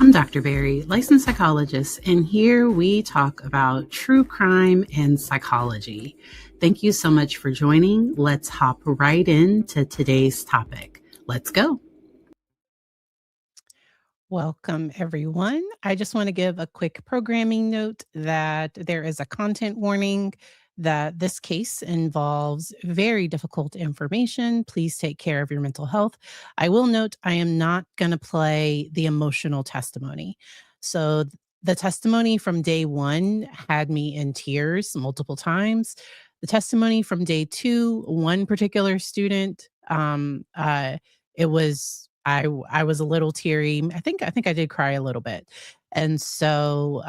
I'm Dr. Barry, licensed psychologist, and here we talk about true crime and psychology. Thank you so much for joining. Let's hop right into today's topic. Let's go. Welcome, everyone. I just want to give a quick programming note that there is a content warning that this case involves very difficult information. Please take care of your mental health. I will note I am not going to play the emotional testimony. So, the testimony from day one had me in tears multiple times. The testimony from day two, one particular student, it was I was a little teary. I think I did cry a little bit. And so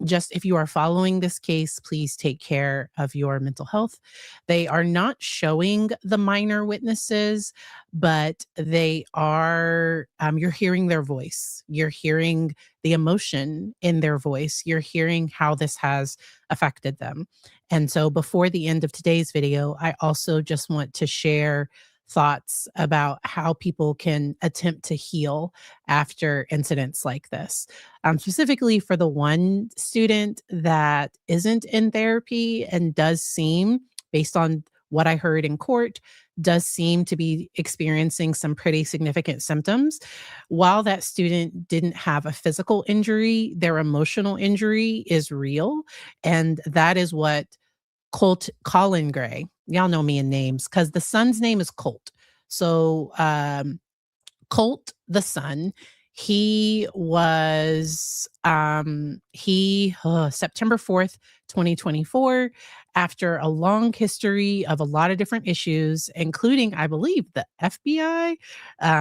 just if you are following this case, please take care of your mental health. They are not showing the minor witnesses, but they are you're hearing their voice. You're hearing the emotion in their voice. You're hearing how this has affected them. And so before the end of today's video, I also just want to share thoughts about how people can attempt to heal after incidents like this. Specifically for the one student that isn't in therapy and does seem, based on what I heard in court, does seem to be experiencing some pretty significant symptoms. While that student didn't have a physical injury, their emotional injury is real. And that is what Colin Gray. Y'all know me in names because the son's name is Colt. So Colt, the son, he was September 4th, 2024, after a long history of a lot of different issues, including, I believe, the FBI,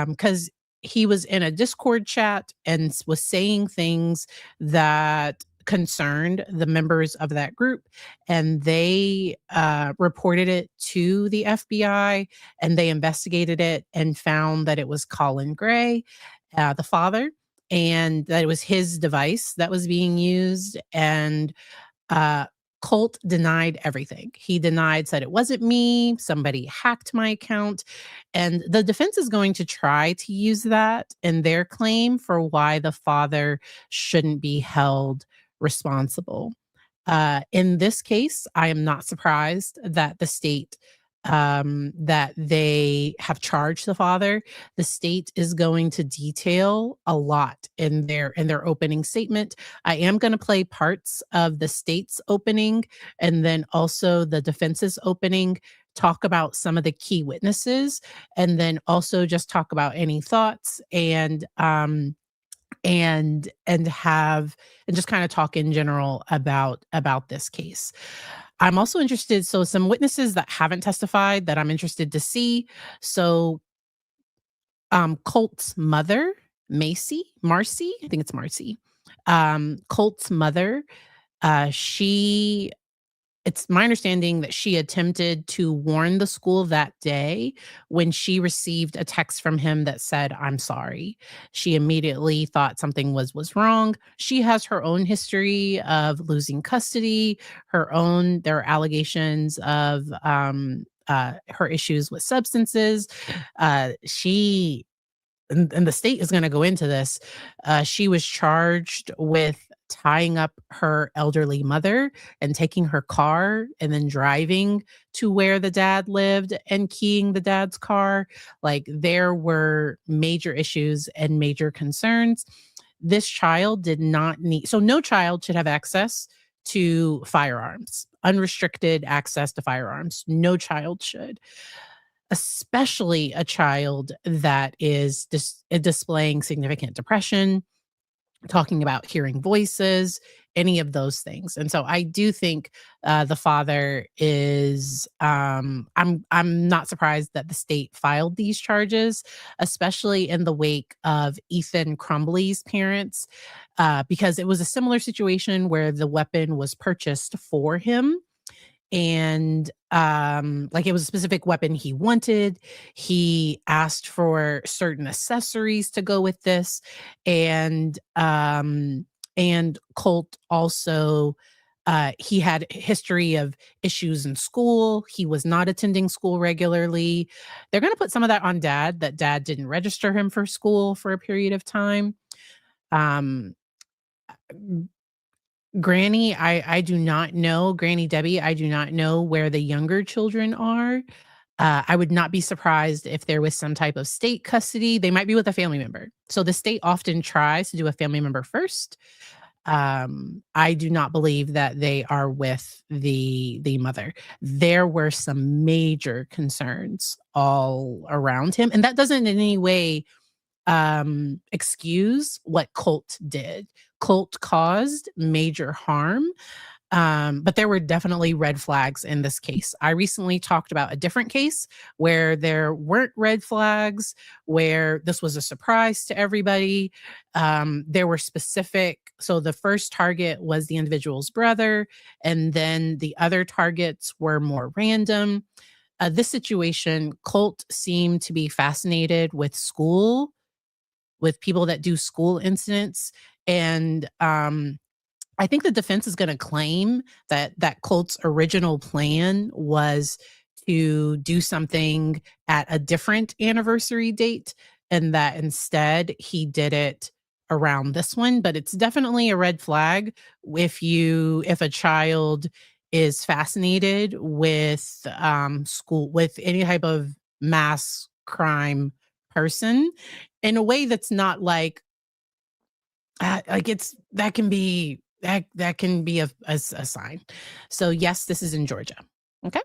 because he was in a Discord chat and was saying things that concerned the members of that group, and they reported it to the FBI, and they investigated it and found that it was Colin Gray, the father, and that it was his device that was being used. And Colt denied everything. He denied, said it wasn't me, somebody hacked my account. And the defense is going to try to use that in their claim for why the father shouldn't be held responsible. In this case, I am not surprised that the state that they have charged the father. The state is going to detail a lot in their opening statement. I am going to play parts of the state's opening and then also the defense's opening, talk about some of the key witnesses, and then also just talk about any thoughts and just kind of talk in general about this case. I'm also interested, so some witnesses that haven't testified that I'm interested to see. So Colt's mother, Marcy, I think it's Marcy. Colt's mother, it's my understanding that she attempted to warn the school that day when she received a text from him that said, "I'm sorry." She immediately thought something was wrong. She has her own history of losing custody, there are allegations of her issues with substances. She and the state is going to go into this. She was charged with tying up her elderly mother and taking her car and then driving to where the dad lived and keying the dad's car. Like, there were major issues and major concerns. This child did not need, so no child should have access to firearms, unrestricted access to firearms. No child should, especially a child that is displaying significant depression, talking about hearing voices, any of those things. And so I do think the father is, I'm not surprised that the state filed these charges, especially in the wake of Ethan Crumbly's parents, because it was a similar situation where the weapon was purchased for him. And like, it was a specific weapon he wanted. He asked for certain accessories to go with this. And Colt also, he had a history of issues in school. He was not attending school regularly. They're going to put some of that on dad, that dad didn't register him for school for a period of time. Granny, I do not know. Granny Debbie, I do not know where the younger children are. I would not be surprised if there was some type of state custody. They might be with a family member. So the state often tries to do a family member first. I do not believe that they are with the mother. There were some major concerns all around him, and that doesn't in any way excuse what Colt did. Colt caused major harm, but there were definitely red flags in this case. I recently talked about a different case where there weren't red flags, where this was a surprise to everybody. There were specific, so the first target was the individual's brother, and then the other targets were more random. This situation, Colt seemed to be fascinated with school, with people that do school incidents. And I think the defense is going to claim that Colt's original plan was to do something at a different anniversary date, and that instead he did it around this one. But it's definitely a red flag if a child is fascinated with school, with any type of mass crime person, in a way that's not like it's that can be a sign. So yes, this is in Georgia. Okay.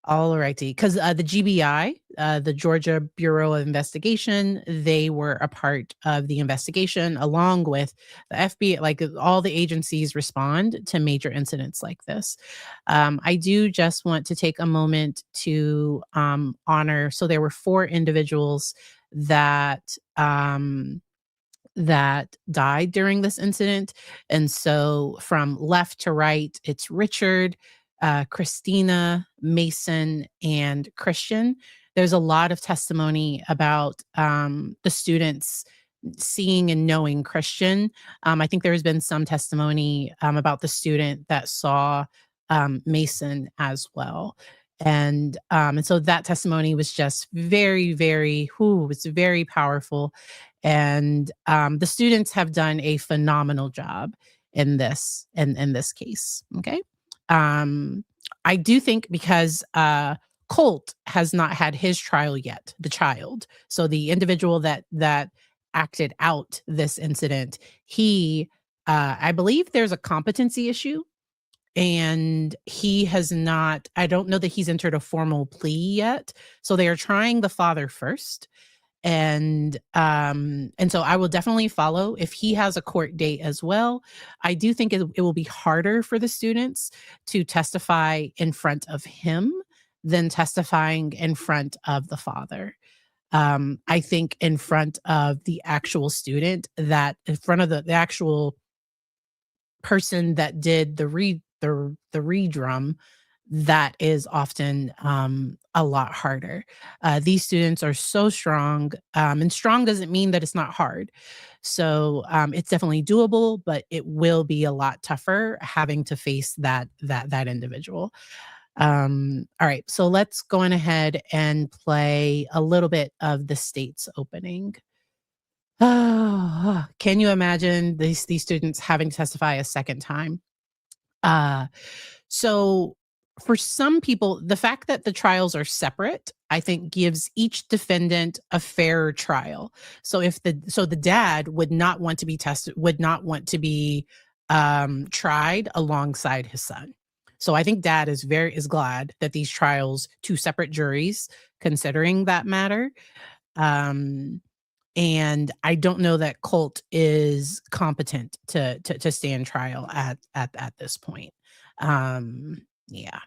All righty. Because the GBI, the Georgia Bureau of Investigation, they were a part of the investigation along with the FBI. Like all the agencies respond to major incidents like this. I do just want to take a moment to honor. So there were 4 individuals that that died during this incident. And so from left to right, it's Richard, Christina, Mason, and Christian. There's a lot of testimony about the students seeing and knowing Christian. I think there has been some testimony about the student that saw Mason as well. And so that testimony was just very, very, it's very powerful. And the students have done a phenomenal job in this case. Okay. I do think because Colt has not had his trial yet, the child. So the individual that acted out this incident, he I believe there's a competency issue, and he has not, I don't know that he's entered a formal plea yet. So they are trying the father first. And so I will definitely follow if he has a court date as well. I do think it will be harder for the students to testify in front of him than testifying in front of the father. I think in front of the actual student, that in front of the actual person that did the redrum, that is often a lot harder. These students are so strong, and strong doesn't mean that it's not hard. So it's definitely doable, but it will be a lot tougher having to face that individual. All right, so let's go on ahead and play a little bit of the state's opening. Oh, can you imagine these students having to testify a second time? So for some people, the fact that the trials are separate, I think gives each defendant a fairer trial. So the dad would not want to be tried alongside his son. So I think dad is glad that these trials, 2 separate juries considering that matter. And I don't know that Colt is competent to stand trial at this point. Yeah.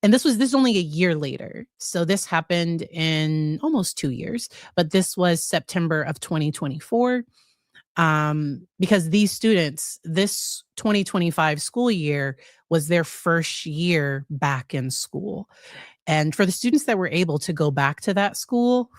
And this is only a year later. So this happened in almost 2 years, but this was September of 2024. Because these students, this 2025 school year was their first year back in school. And for the students that were able to go back to that school,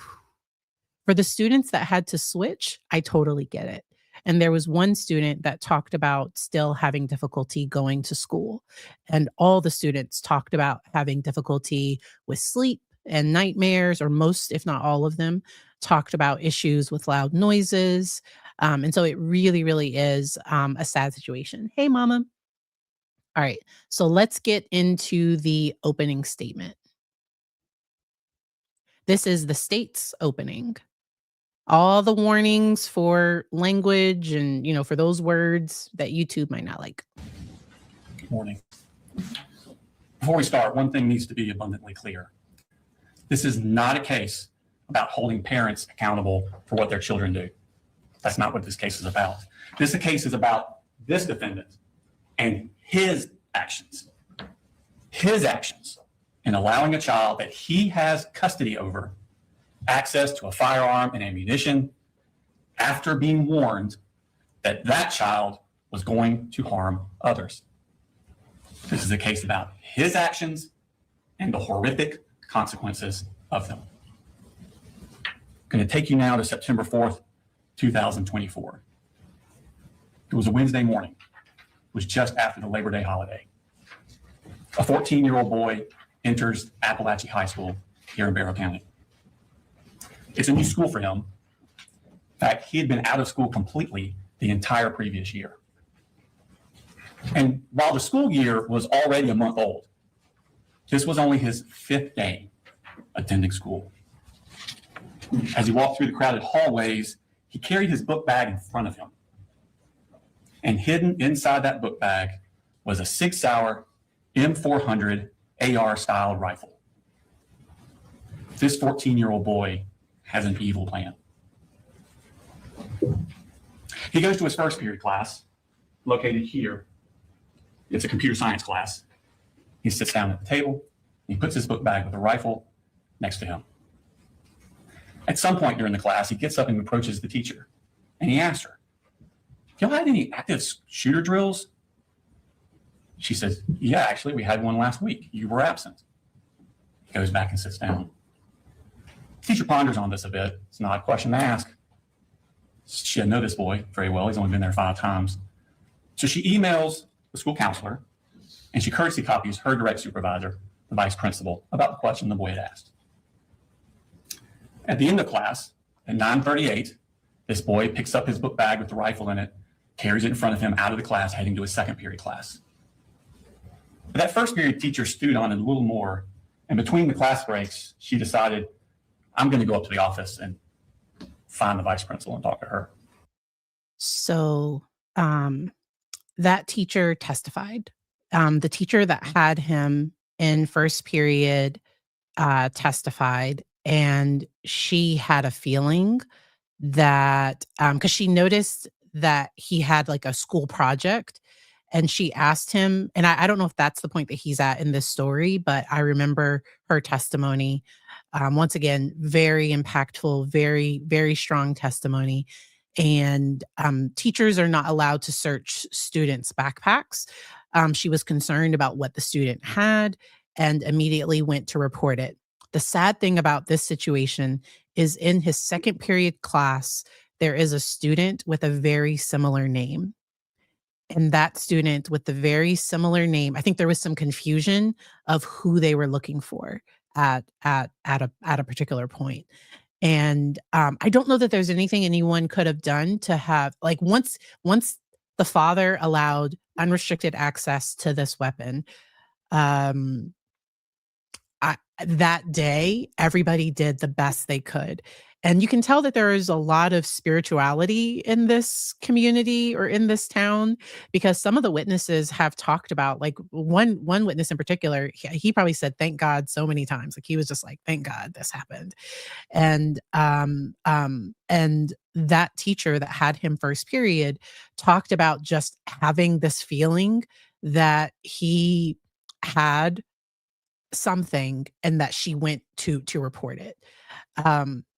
for the students that had to switch, I totally get it. And there was one student that talked about still having difficulty going to school. And all the students talked about having difficulty with sleep and nightmares, or most, if not all of them, talked about issues with loud noises. And so it really, really is a sad situation. Hey, mama. All right. So let's get into the opening statement. This is the state's opening. All the warnings for language and, for those words that YouTube might not like. Good morning. Before we start, one thing needs to be abundantly clear. This is not a case about holding parents accountable for what their children do. That's not what this case is about. This case is about this defendant and his actions. His actions in allowing a child that he has custody over access to a firearm and ammunition after being warned that that child was going to harm others. This is a case about his actions and the horrific consequences of them. I'm going to take you now to September 4th, 2024. It was a Wednesday morning. It was just after the Labor Day holiday. A 14-year-old boy enters Appalachia High School here in Barrow County. It's a new school for him. In fact, he had been out of school completely the entire previous year. And while the school year was already a month old, this was only his 5th day attending school. As he walked through the crowded hallways, he carried his book bag in front of him. And hidden inside that book bag was a SIG Sauer M400 AR-style rifle. This 14-year-old boy has an evil plan. He goes to his first period class, located here. It's a computer science class. He sits down at the table. He puts his book bag with a rifle next to him. At some point during the class, he gets up and approaches the teacher. And he asks her, "Y'all had any active shooter drills?" She says, "Yeah, actually, we had one last week. You were absent." He goes back and sits down. The teacher ponders on this a bit. It's not a question to ask. She doesn't know this boy very well. He's only been there 5 times. So she emails the school counselor, and she courtesy copies her direct supervisor, the vice principal, about the question the boy had asked. At the end of class, at 9:38, this boy picks up his book bag with the rifle in it, carries it in front of him out of the class, heading to his second period class. But that first period teacher stewed on it a little more, and between the class breaks, she decided, I'm going to go up to the office and find the vice principal and talk to her. So that teacher testified. The teacher that had him in first period testified, and she had a feeling that because she noticed that he had like a school project, and she asked him, and I don't know if that's the point that he's at in this story, but I remember her testimony. Once again, very impactful, very, very strong testimony. And teachers are not allowed to search students' backpacks. She was concerned about what the student had and immediately went to report it. The sad thing about this situation is in his second period class, there is a student with a very similar name. And that student with the very similar name, I think there was some confusion of who they were looking for at a particular point. And I don't know that there's anything anyone could have done to have, like, once the father allowed unrestricted access to this weapon, that day, everybody did the best they could. And you can tell that there is a lot of spirituality in this community or in this town, because some of the witnesses have talked about, like, one witness in particular, he probably said, "Thank God," so many times. Like, he was just like, "Thank God this happened." And that teacher that had him first period talked about just having this feeling that he had something and that she went to report it.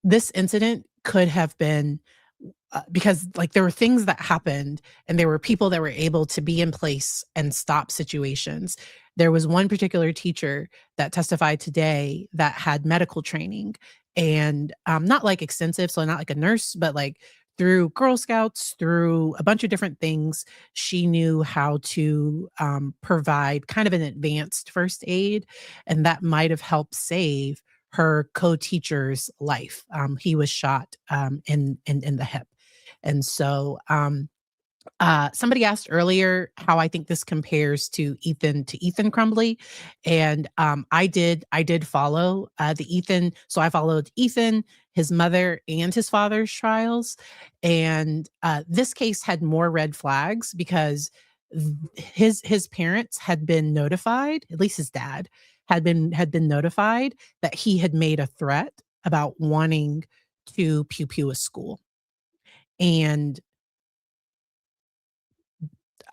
This incident could have been because, like, there were things that happened and there were people that were able to be in place and stop situations. There was one particular teacher that testified today that had medical training, and not like extensive, so not like a nurse, but like through Girl Scouts, through a bunch of different things, she knew how to provide kind of an advanced first aid, and that might have helped save her co-teacher's life. He was shot in the hip. And so somebody asked earlier how I think this compares to Ethan Crumbly, and I did follow the Ethan. So I followed Ethan, his mother, and his father's trials, and this case had more red flags because his parents had been notified. At least his dad had been notified that he had made a threat about wanting to pew pew a school, and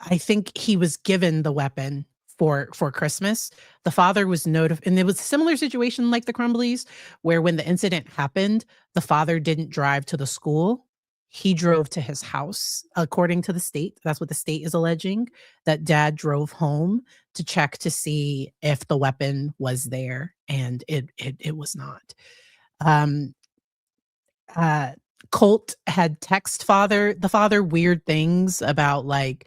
I think he was given the weapon for Christmas. The father was notified, and it was a similar situation like the Crumbleys, where when the incident happened, the father didn't drive to the school. He drove to his house, according to the state. That's what the state is alleging, that dad drove home to check to see if the weapon was there, and it was not. Um, uh, Colt had the father weird things about like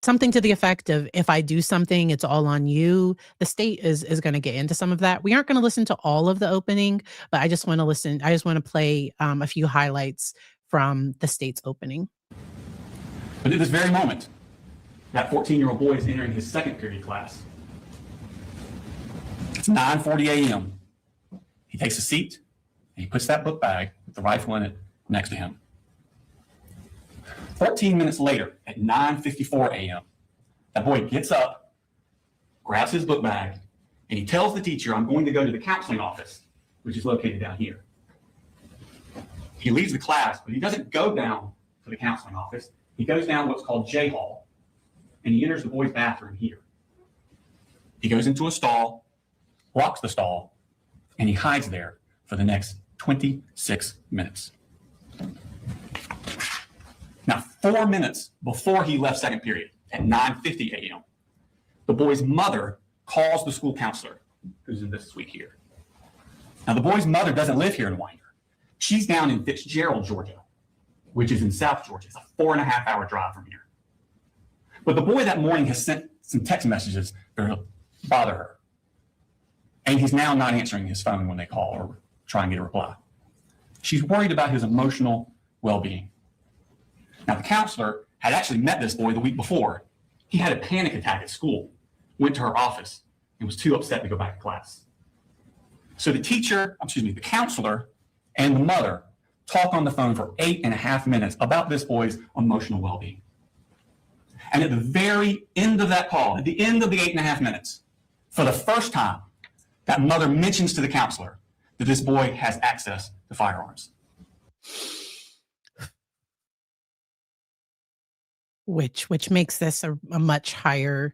something to the effect of, if I do something, it's all on you. The state is going to get into some of that. We aren't going to listen to all of the opening, but I just want to play a few highlights from the state's opening. But at this very moment, that 14-year-old boy is entering his second period class. It's 9:40 a.m. He takes a seat and he puts that book bag with the rifle in it next to him. 14 minutes later, at 9:54 a.m., that boy gets up, grabs his book bag, and he tells the teacher, I'm going to go to the counseling office, which is located down here. He leaves the class, but he doesn't go down to the counseling office. He goes down what's called J Hall, and he enters the boys' bathroom here. He goes into a stall, locks the stall, and he hides there for the next 26 minutes. Now, 4 minutes before he left second period, at 9:50 a.m., the boy's mother calls the school counselor, who's in this suite here. Now, the boy's mother doesn't live here in Winder. She's down in Fitzgerald, Georgia, which is in South Georgia. It's a 4.5-hour drive from here. But the boy that morning has sent some text messages that bother her. And he's now not answering his phone when they call or try and get a reply. She's worried about his emotional well-being. Now, the counselor had actually met this boy the week before. He had a panic attack at school, went to her office, and was too upset to go back to class. So the counselor and the mother talk on the phone for 8.5 minutes about this boy's emotional well-being. And at the very end of that call, at the end of the 8.5 minutes, for the first time, that mother mentions to the counselor that this boy has access to firearms. Which makes this a much higher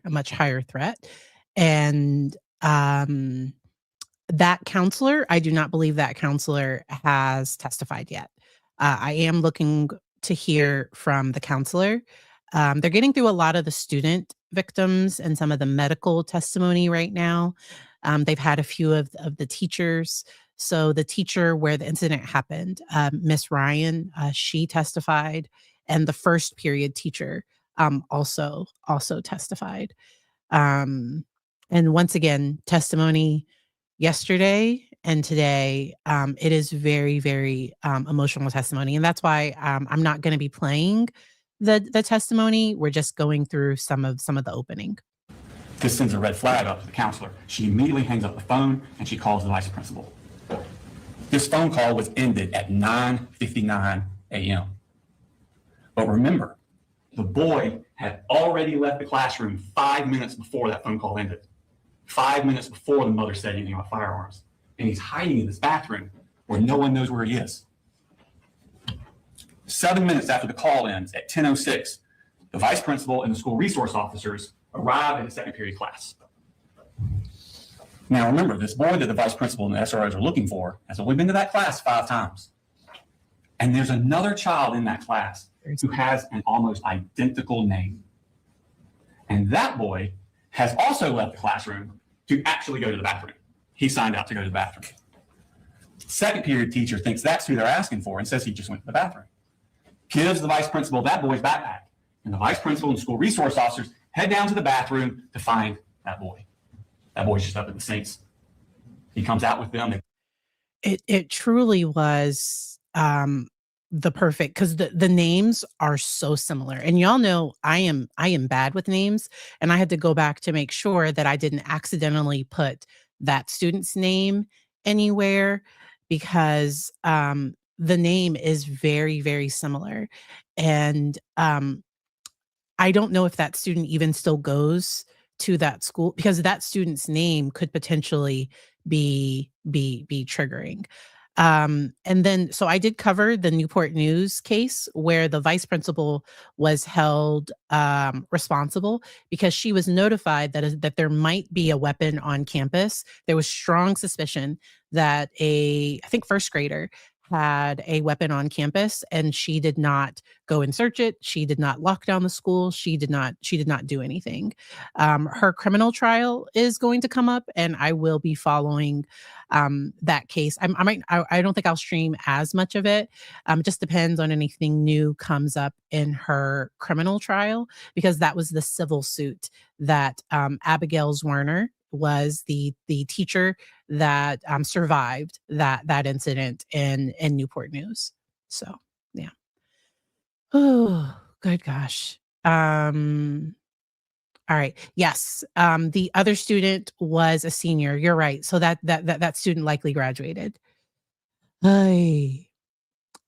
threat. And that counselor, I do not believe that counselor has testified yet. I am looking to hear from the counselor. They're getting through a lot of the student victims and some of the medical testimony right now. They've had a few of the teachers. So the teacher where the incident happened, Miss Ryan, she testified, and the first period teacher also testified. And once again, testimony yesterday and today, it is very, very emotional testimony. And that's why I'm not going to be playing the testimony. We're just going through some of the opening. This sends a red flag up to the counselor. She immediately hangs up the phone and she calls the vice principal. This phone call was ended at 9:59 a.m. But remember, the boy had already left the classroom 5 minutes before that phone call ended. 5 minutes before the mother said anything about firearms. And he's hiding in this bathroom where no one knows where he is. 7 minutes after the call ends, at 10:06, the vice principal and the school resource officers arrive at the second period class. Now remember, this boy that the vice principal and the SROs are looking for has only been to that class 5 times. And there's another child in that class who has an almost identical name. And that boy has also left the classroom to actually go to the bathroom. He signed out to go to the bathroom. Second period teacher thinks that's who they're asking for and says he just went to the bathroom. Gives the vice principal that boy's backpack. And the vice principal and school resource officers head down to the bathroom to find that boy. That boy's just up at the sinks. He comes out with them. It truly was the perfect, because the names are so similar. And y'all know I am bad with names, and I had to go back to make sure that I didn't accidentally put that student's name anywhere, because the name is very, very similar. And I don't know if that student even still goes to that school, because that student's name could potentially be triggering. And then, so I did cover the Newport News case where the vice principal was held responsible because she was notified that there might be a weapon on campus. There was strong suspicion that I think first grader had a weapon on campus, and she did not go and search it. She did not lock down the school. She did not do anything. Her criminal trial is going to come up, and I will be following that case. I don't think I'll stream as much of it. It just depends on anything new comes up in her criminal trial, because that was the civil suit that Abigail Werner was the teacher that survived that incident in Newport News. So yeah. Oh, good gosh. All right. Yes. The other student was a senior. You're right. So that student likely graduated. Hey.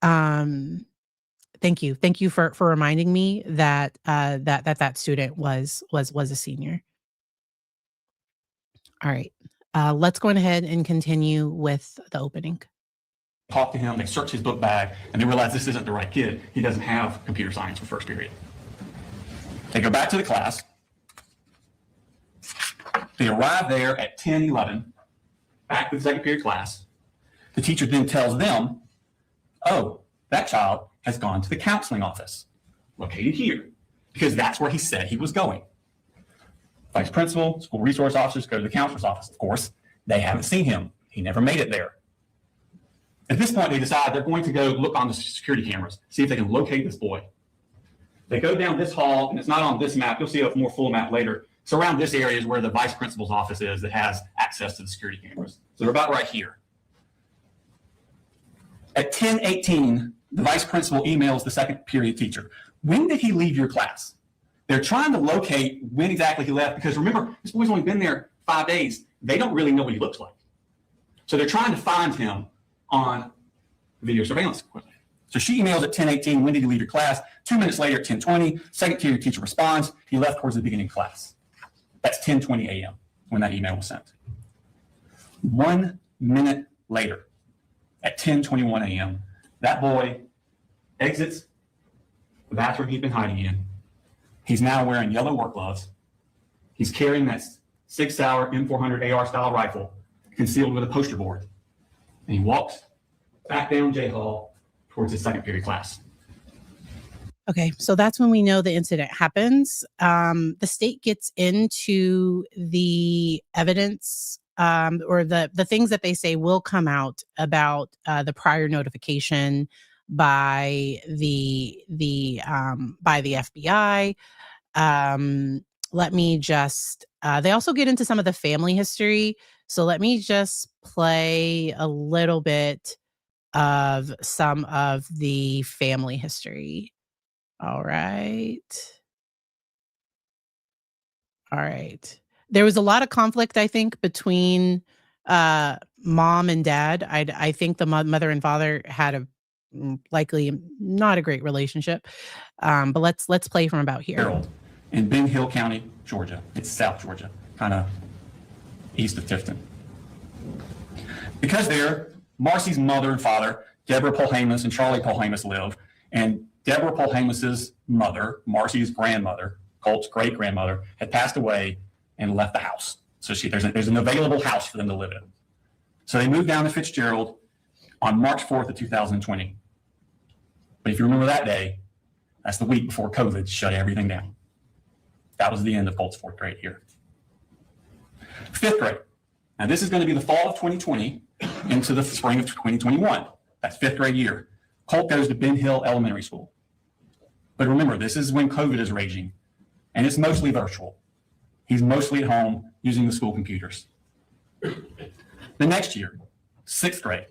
Thank you. Thank you for reminding me that that student was a senior. All right. Let's go ahead and continue with the opening. Talk to him, they search his book bag, and they realize this isn't the right kid. He doesn't have computer science for first period. They go back to the class. They arrive there at 10:11, back to the second period class. The teacher then tells them, oh, that child has gone to the counseling office, located here, because that's where he said he was going. Vice principal, school resource officers go to the counselor's office. Of course, they haven't seen him. He never made it there. At this point, they decide they're going to go look on the security cameras, see if they can locate this boy. They go down this hall, and it's not on this map. You'll see a more full map later. So around this area is where the vice principal's office is that has access to the security cameras. So they're about right here. At 10:18, the vice principal emails the second period teacher. When did he leave your class? They're trying to locate when exactly he left, because remember, this boy's only been there 5 days. They don't really know what he looks like. So they're trying to find him on video surveillance equipment. So she emails at 10:18, when did you leave your class? 2 minutes later at 10:20, second period teacher responds, he left towards the beginning of class. That's 10:20 a.m. when that email was sent. 1 minute later, at 10:21 a.m., that boy exits the bathroom he'd been hiding in. He's now wearing yellow work gloves. He's carrying that SIG Sauer M400 AR style rifle concealed with a poster board. And he walks back down J Hall towards his second period class. Okay, so that's when we know the incident happens. The state gets into the evidence or the things that they say will come out about the prior notification by the FBI. Let me just, they also get into some of the family history. So let me just play a little bit of some of the family history. All right. There was a lot of conflict, I think, between mom and dad. I think the mother and father had a likely not a great relationship. But let's play from about here. Harold in Ben Hill County, Georgia. It's South Georgia, kind of east of Tifton. Because there, Marcy's mother and father, Deborah Polhamus and Charlie Polhamus, live, and Deborah Polhamus's mother, Marcy's grandmother, Colt's great-grandmother, had passed away and left the house. So there's an available house for them to live in. So they moved down to Fitzgerald on March 4th of 2020. But if you remember that day, that's the week before COVID shut everything down. That was the end of Colt's fourth grade year. Fifth grade. Now this is going to be the fall of 2020 into the spring of 2021. That's fifth grade year. Colt goes to Ben Hill Elementary School. But remember, this is when COVID is raging, and it's mostly virtual. He's mostly at home using the school computers. The next year, sixth grade,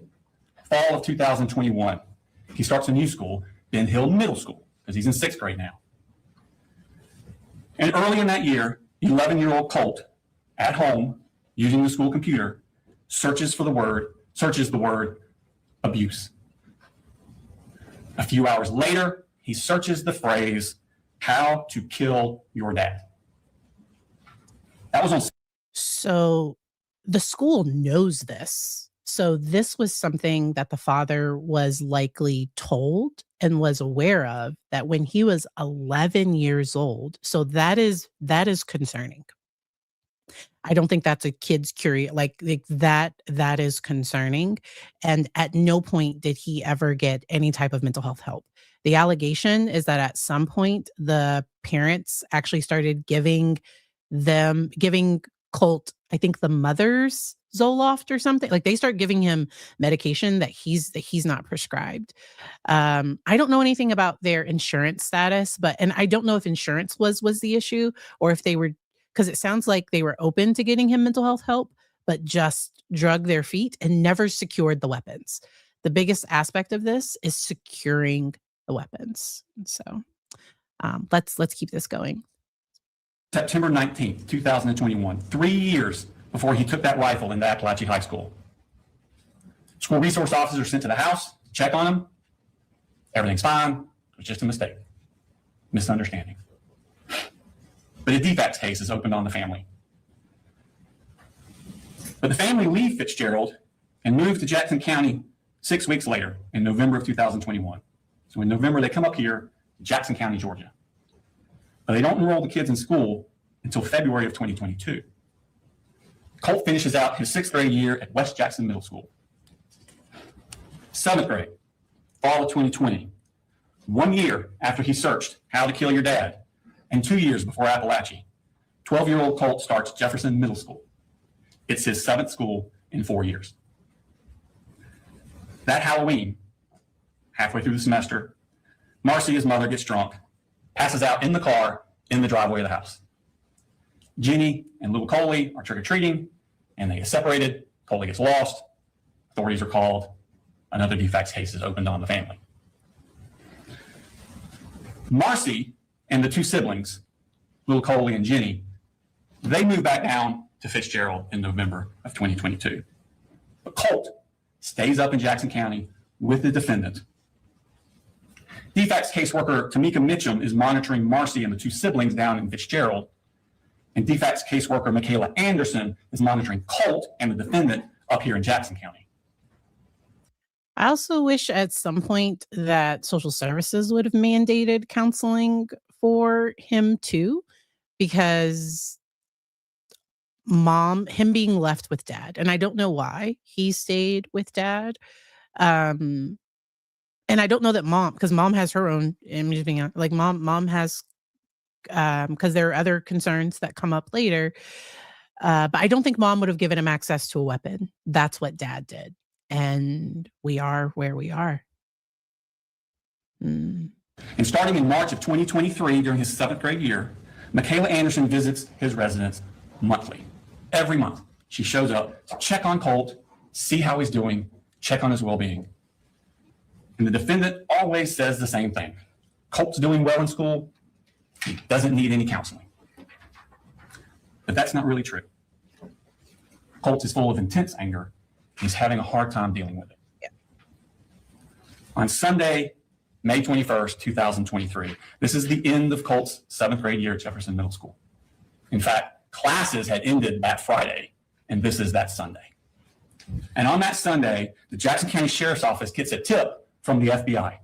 fall of 2021, He starts a new school, Ben Hill Middle School, because he's in 6th grade now. And early in that year, 11-year-old Colt, at home, using the school computer, searches the word abuse. A few hours later, he searches the phrase, how to kill your dad. That was on. So the school knows this. So this was something that the father was likely told and was aware of, that when he was 11 years old. So that is concerning. I don't think that's a kid's curious, like that is concerning. And at no point did he ever get any type of mental health help. The allegation is that at some point the parents actually started giving Colt, I think the mother's Zoloft or something. Like they start giving him medication that he's not prescribed. I don't know anything about their insurance status, and I don't know if insurance was the issue, or if they were, because it sounds like they were open to getting him mental health help, but just drug their feet and never secured the weapons. The biggest aspect of this is securing the weapons. So let's keep this going. September 19th, 2021, 3 years before he took that rifle into Appalachian High School. School resource officers sent to the house, check on him. Everything's fine. It was just a mistake, misunderstanding. But a defects case is opened on the family. But the family leave Fitzgerald and move to Jackson County 6 weeks later in November of 2021. So in November, they come up here to Jackson County, Georgia. But they don't enroll the kids in school until February of 2022. Colt finishes out his 6th grade year at West Jackson Middle School. 7th grade, fall of 2020, 1 year after he searched How to Kill Your Dad, and 2 years before Appalachia, 12-year-old Colt starts Jefferson Middle School. It's his 7th school in 4 years. That Halloween, halfway through the semester, Marcy, his mother, gets drunk, passes out in the car in the driveway of the house. Jenny and little Coley are trick-or-treating, and they get separated. Coley gets lost. Authorities are called. Another defects case is opened on the family. Marcy and the 2 siblings, little Coley and Jenny, they move back down to Fitzgerald in November of 2022. But Colt stays up in Jackson County with the defendant. Defects caseworker Tamika Mitchum is monitoring Marcy and the 2 siblings down in Fitzgerald, and defects caseworker Michaela Anderson is monitoring Colt and the defendant up here in Jackson County. I also wish at some point that social services would have mandated counseling for him too, because him being left with dad, and I don't know why he stayed with dad. And I don't know that because mom has her own, I'm just being like mom has, because there are other concerns that come up later. But I don't think mom would have given him access to a weapon. That's what dad did. And we are where we are. And starting in March of 2023, during his 7th grade year, Michaela Anderson visits his residence monthly. Every month, she shows up to check on Colt, see how he's doing, check on his well-being. And the defendant always says the same thing. Colt's doing well in school. He doesn't need any counseling. But that's not really true. Colt is full of intense anger. He's having a hard time dealing with it. Yeah. On Sunday, May 21st, 2023, this is the end of Colt's 7th grade year at Jefferson Middle School. In fact, classes had ended that Friday, and this is that Sunday. And on that Sunday, the Jackson County Sheriff's Office gets a tip from the FBI.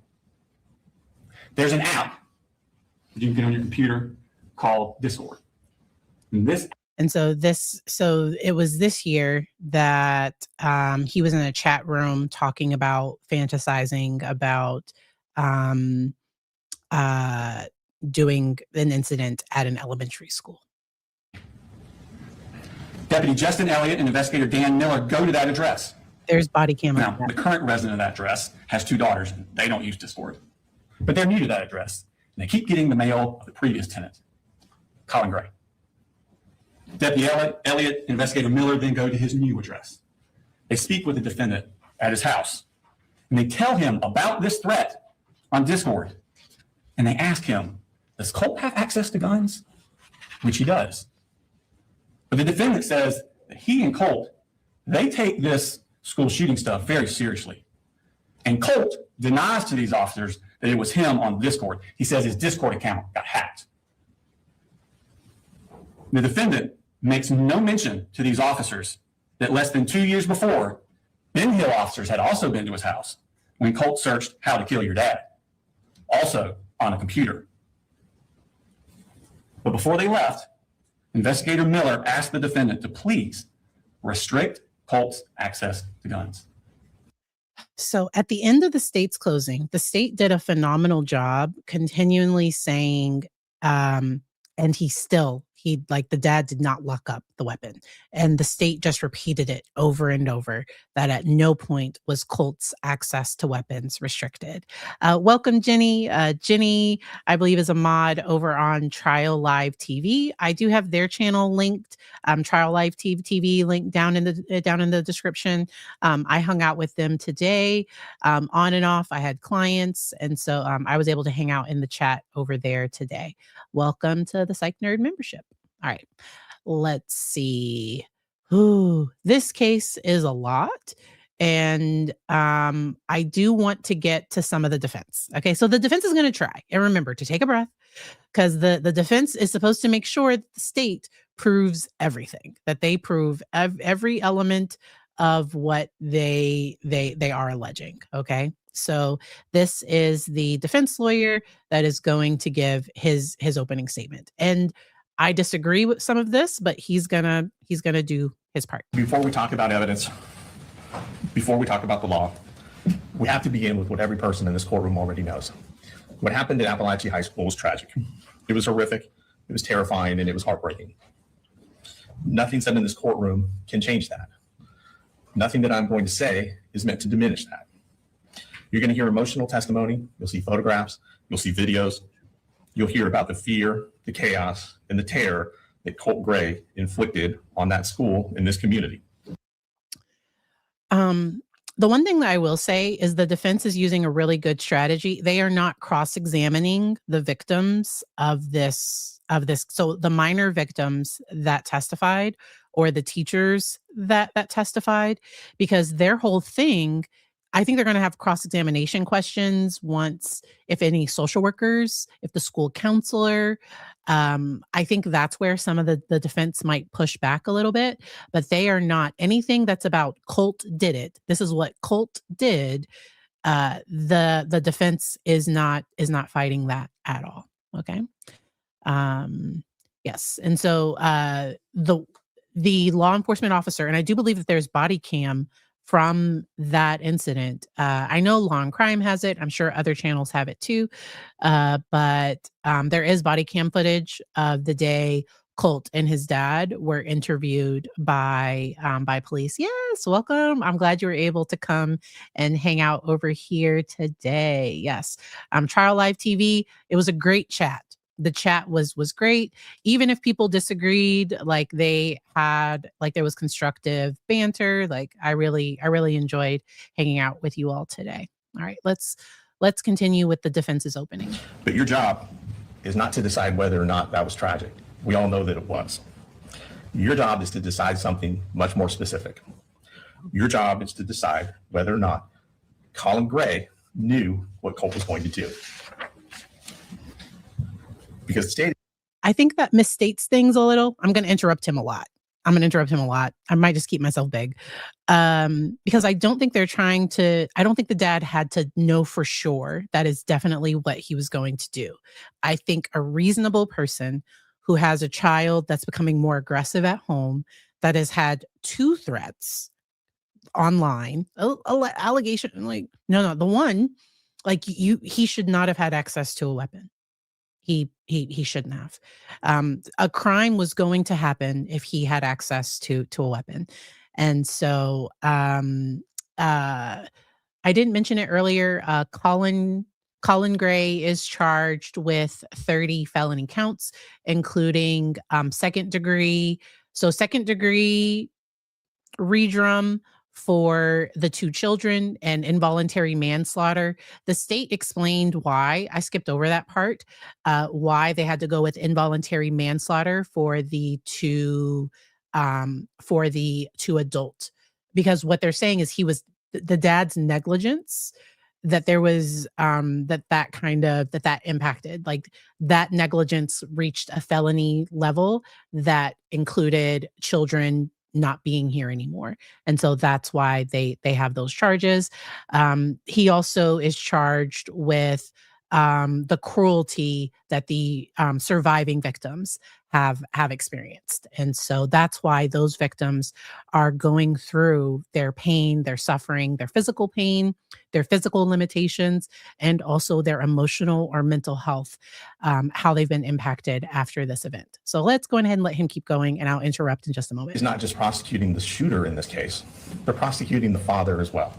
There's an app that you can get on your computer called Discord. And so it was this year that he was in a chat room talking about fantasizing about doing an incident at an elementary school. Deputy Justin Elliott and investigator Dan Miller go to that address. There's body camera. Now, the current resident of that address has 2 daughters, and they don't use Discord. But they're new to that address, and they keep getting the mail of the previous tenant, Colin Gray. Deputy Elliott, investigator Miller then go to his new address. They speak with the defendant at his house, and they tell him about this threat on Discord. And they ask him, does Colt have access to guns? Which he does. But the defendant says that he and Colt, they take this school shooting stuff very seriously. And Colt denies to these officers that it was him on Discord. He says his Discord account got hacked. The defendant makes no mention to these officers that less than 2 years before, Ben Hill officers had also been to his house when Colt searched how to kill your dad, also on a computer. But before they left, Investigator Miller asked the defendant to please restrict Colt's access to guns. So at the end of the state's closing, the state did a phenomenal job continually saying, and the dad did not lock up the weapon. And the state just repeated it over and over that at no point was Colt's access to weapons restricted. Welcome, Jenny. Jenny, I believe, is a mod over on Trial Live TV. I do have their channel linked, Trial Live TV linked down in the description. I hung out with them today, on and off. I had clients, and so I was able to hang out in the chat over there today. Welcome to the Psych Nerd membership. All right, let's see. Ooh, this case is a lot. And I do want to get to some of the defense. Okay, so the defense is going to try. And remember to take a breath, because the defense is supposed to make sure that the state proves everything, that they prove every element of what they are alleging. Okay, so this is the defense lawyer that is going to give his opening statement. And I disagree with some of this, but he's gonna do his part. Before we talk about evidence, before we talk about the law, we have to begin with what every person in this courtroom already knows. What happened at Appalachia High School was tragic. It was horrific, it was terrifying, and it was heartbreaking. Nothing said in this courtroom can change that. Nothing that I'm going to say is meant to diminish that. You're going to hear emotional testimony, you'll see photographs, you'll see videos, you'll hear about the fear, the chaos, and the terror that Colt Gray inflicted on that school in this community. The one thing that I will say is the defense is using a really good strategy. They are not cross-examining the victims of this. So the minor victims that testified, or the teachers that testified, because their whole thing, I think they're going to have cross-examination questions once, if any social workers, if the school counselor. I think that's where some of the defense might push back a little bit, but they are not anything that's about Colt did it. This is what Colt did. The defense is not fighting that at all. Okay. Yes. And so the law enforcement officer, and I do believe that there's body cam from that incident. I know Law and Crime has it. I'm sure other channels have it too. But there is body cam footage of the day Colt and his dad were interviewed by police. Yes, welcome. I'm glad you were able to come and hang out over here today. Yes. Trial Live TV, it was a great chat. The chat was great. Even if people disagreed, like there was constructive banter. Like I really enjoyed hanging out with you all today. All right, let's continue with the defense's opening. But your job is not to decide whether or not that was tragic. We all know that it was. Your job is to decide something much more specific. Your job is to decide whether or not Colin Gray knew what Colt was going to do. Because the state, I think that misstates things a little. I'm going to interrupt him a lot. I might just keep myself big. Because I don't think I don't think the dad had to know for sure that is definitely what he was going to do. I think a reasonable person who has a child that's becoming more aggressive at home, that has had 2 threats online, allegation, like, no, the one, like he should not have had access to a weapon. He shouldn't have. A crime was going to happen if he had access to a weapon. And so I didn't mention it earlier. Colin Gray is charged with 30 felony counts, including second degree. So second degree redrum for the two children and involuntary manslaughter. The state explained why. I skipped over that part, why they had to go with involuntary manslaughter for the two adult, because what they're saying is he was the dad's negligence, that there was that impacted, like, that negligence reached a felony level that included children not being here anymore. And so that's why they have those charges. He also is charged with the cruelty that the surviving victims have experienced. And so that's why those victims are going through their pain, their suffering, their physical pain, their physical limitations, and also their emotional or mental health, how they've been impacted after this event. So let's go ahead and let him keep going, and I'll interrupt in just a moment. He's not just prosecuting the shooter in this case, they're prosecuting the father as well.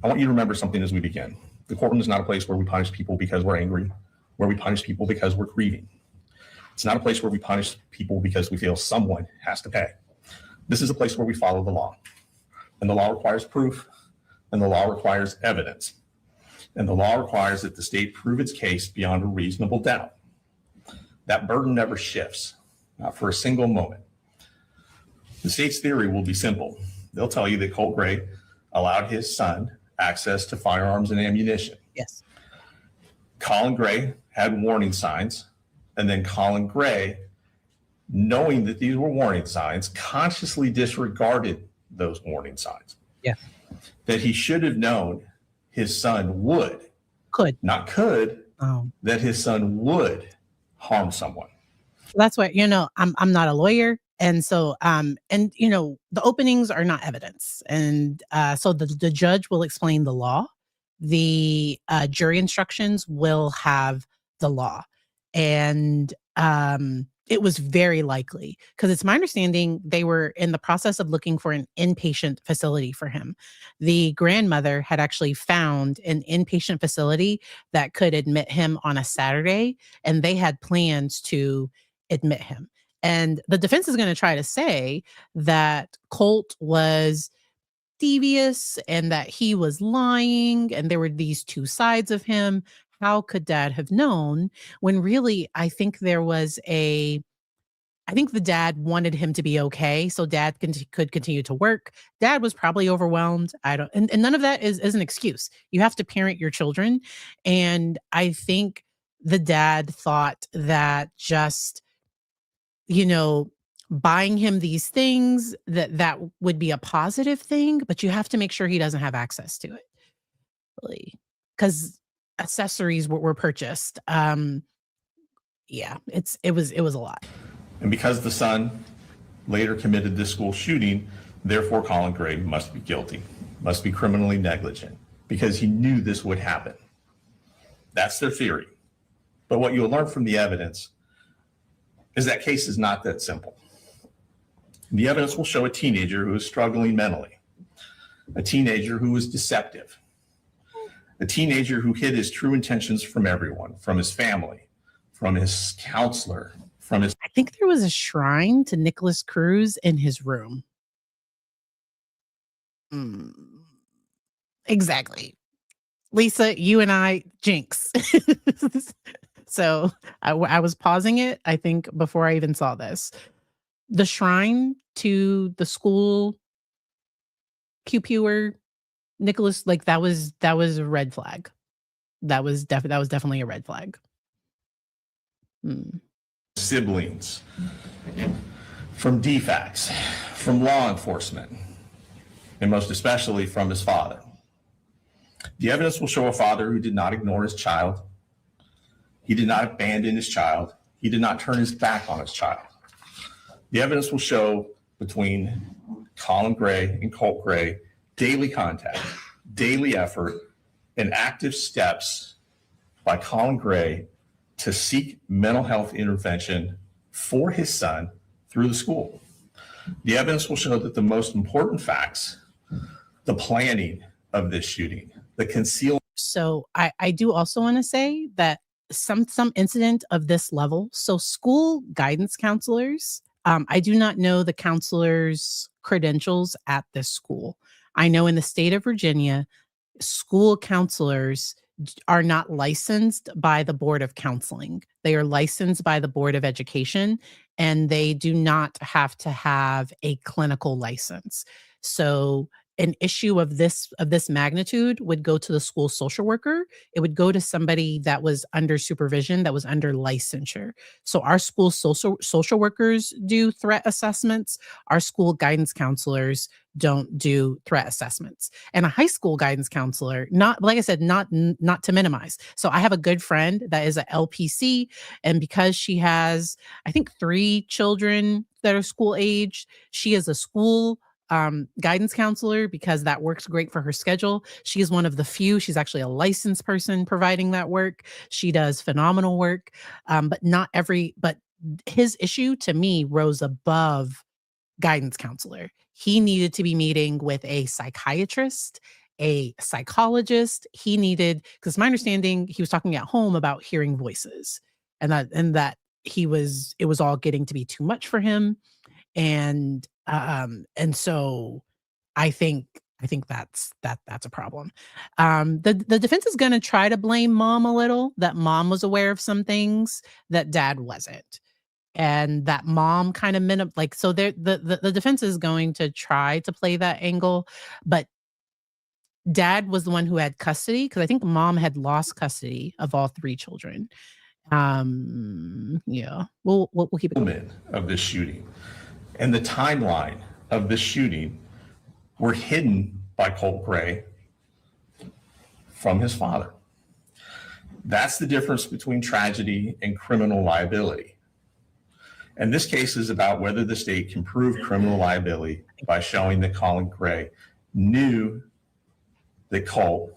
I want you to remember something as we begin. The courtroom is not a place where we punish people because we're angry, where we punish people because we're grieving. It's not a place where we punish people because we feel someone has to pay. This is a place where we follow the law. And the law requires proof, and the law requires evidence. And the law requires that the state prove its case beyond a reasonable doubt. That burden never shifts, not for a single moment. The state's theory will be simple. They'll tell you that Colt Gray allowed his son access to firearms and ammunition. Yes. Colin Gray had warning signs, and then Colin Gray, knowing that these were warning signs, consciously disregarded those warning signs. Yeah. That he should have known his son not could, that his son would harm someone. That's why, I'm not a lawyer. And so, the openings are not evidence. And so the judge will explain the law. The jury instructions will have the law. And it was very likely, because it's my understanding they were in the process of looking for an inpatient facility for him. The grandmother had actually found an inpatient facility that could admit him on a Saturday, and they had plans to admit him. And the defense is going to try to say that Colt was devious and that he was lying, and there were these two sides of him. How could dad have known? When really, I think the dad wanted him to be okay, so dad could continue to work. Dad was probably overwhelmed. And none of that is an excuse. You have to parent your children. And I think the dad thought that just, buying him these things, that would be a positive thing, but you have to make sure he doesn't have access to it. Really. Because accessories were purchased. It was a lot. And because the son later committed this school shooting, therefore Colin Gray must be guilty, must be criminally negligent, because he knew this would happen. That's their theory. But what you'll learn from the evidence is that case is not that simple. The evidence will show a teenager who is struggling mentally, a teenager who was deceptive, a teenager who hid his true intentions from everyone, from his family, from his counselor, I think there was a shrine to Nicholas Cruz in his room. Exactly. Lisa, you and I, jinx. So I was pausing it, I think, before I even saw this. The shrine to the school Q-Pewer Nicholas, like, that was a red flag. That was definitely a red flag. Siblings, from DFACS, from law enforcement, and most especially from his father. The evidence will show a father who did not ignore his child. He did not abandon his child. He did not turn his back on his child. The evidence will show between Colin Gray and Colt Gray daily contact, daily effort, and active steps by Colin Gray to seek mental health intervention for his son through the school. The evidence will show that the most important facts, the planning of this shooting, the concealment. So I do also want to say that some incident of this level, so school guidance counselors I do not know the counselor's credentials at this school. I know in the state of Virginia, school counselors are not licensed by the Board of Counseling. They are licensed by the Board of Education, and they do not have to have a clinical license. So an issue of this magnitude would go to the school social worker. It would go to somebody that was under supervision, that was under licensure. So our school social workers do threat assessments. Our school guidance counselors don't do threat assessments. And a high school guidance counselor, not like I said, not to minimize. So I have a good friend that is a LPC, and because she has, I think, 3 children that are school age, she is a school guidance counselor because that works great for her schedule. She is one of the few. She's actually a licensed person providing that work. She does phenomenal work, but his issue to me rose above guidance counselor. He needed to be meeting with a psychiatrist, a psychologist. He needed, because my understanding, he was talking at home about hearing voices, and that it was all getting to be too much for him. And so I think that's a problem. The defense is going to try to blame mom a little, that mom was aware of some things that dad wasn't. And that mom kind of so the defense is going to try to play that angle, but dad was the one who had custody, because I think mom had lost custody of all 3 children. Yeah, we'll keep it going. Of this shooting and the timeline of this shooting were hidden by Colt Gray from his father. That's the difference between tragedy and criminal liability. And this case is about whether the state can prove criminal liability by showing that Colin Gray knew that Colt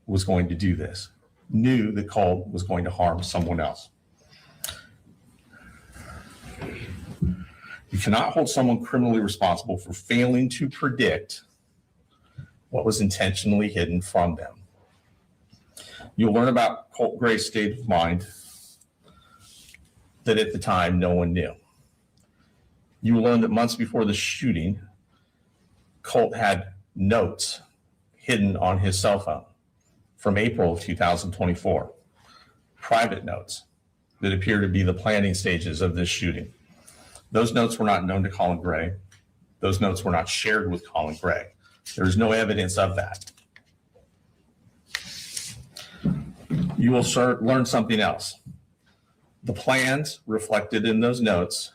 was going to do this, knew that Colt was going to harm someone else. You cannot hold someone criminally responsible for failing to predict what was intentionally hidden from them. You'll learn about Colt Gray's state of mind that at the time no one knew. You will learn that months before the shooting, Colt had notes hidden on his cell phone from April of 2024, private notes that appear to be the planning stages of this shooting. Those notes were not known to Colin Gray. Those notes were not shared with Colin Gray. There's no evidence of that. You will learn something else. The plans reflected in those notes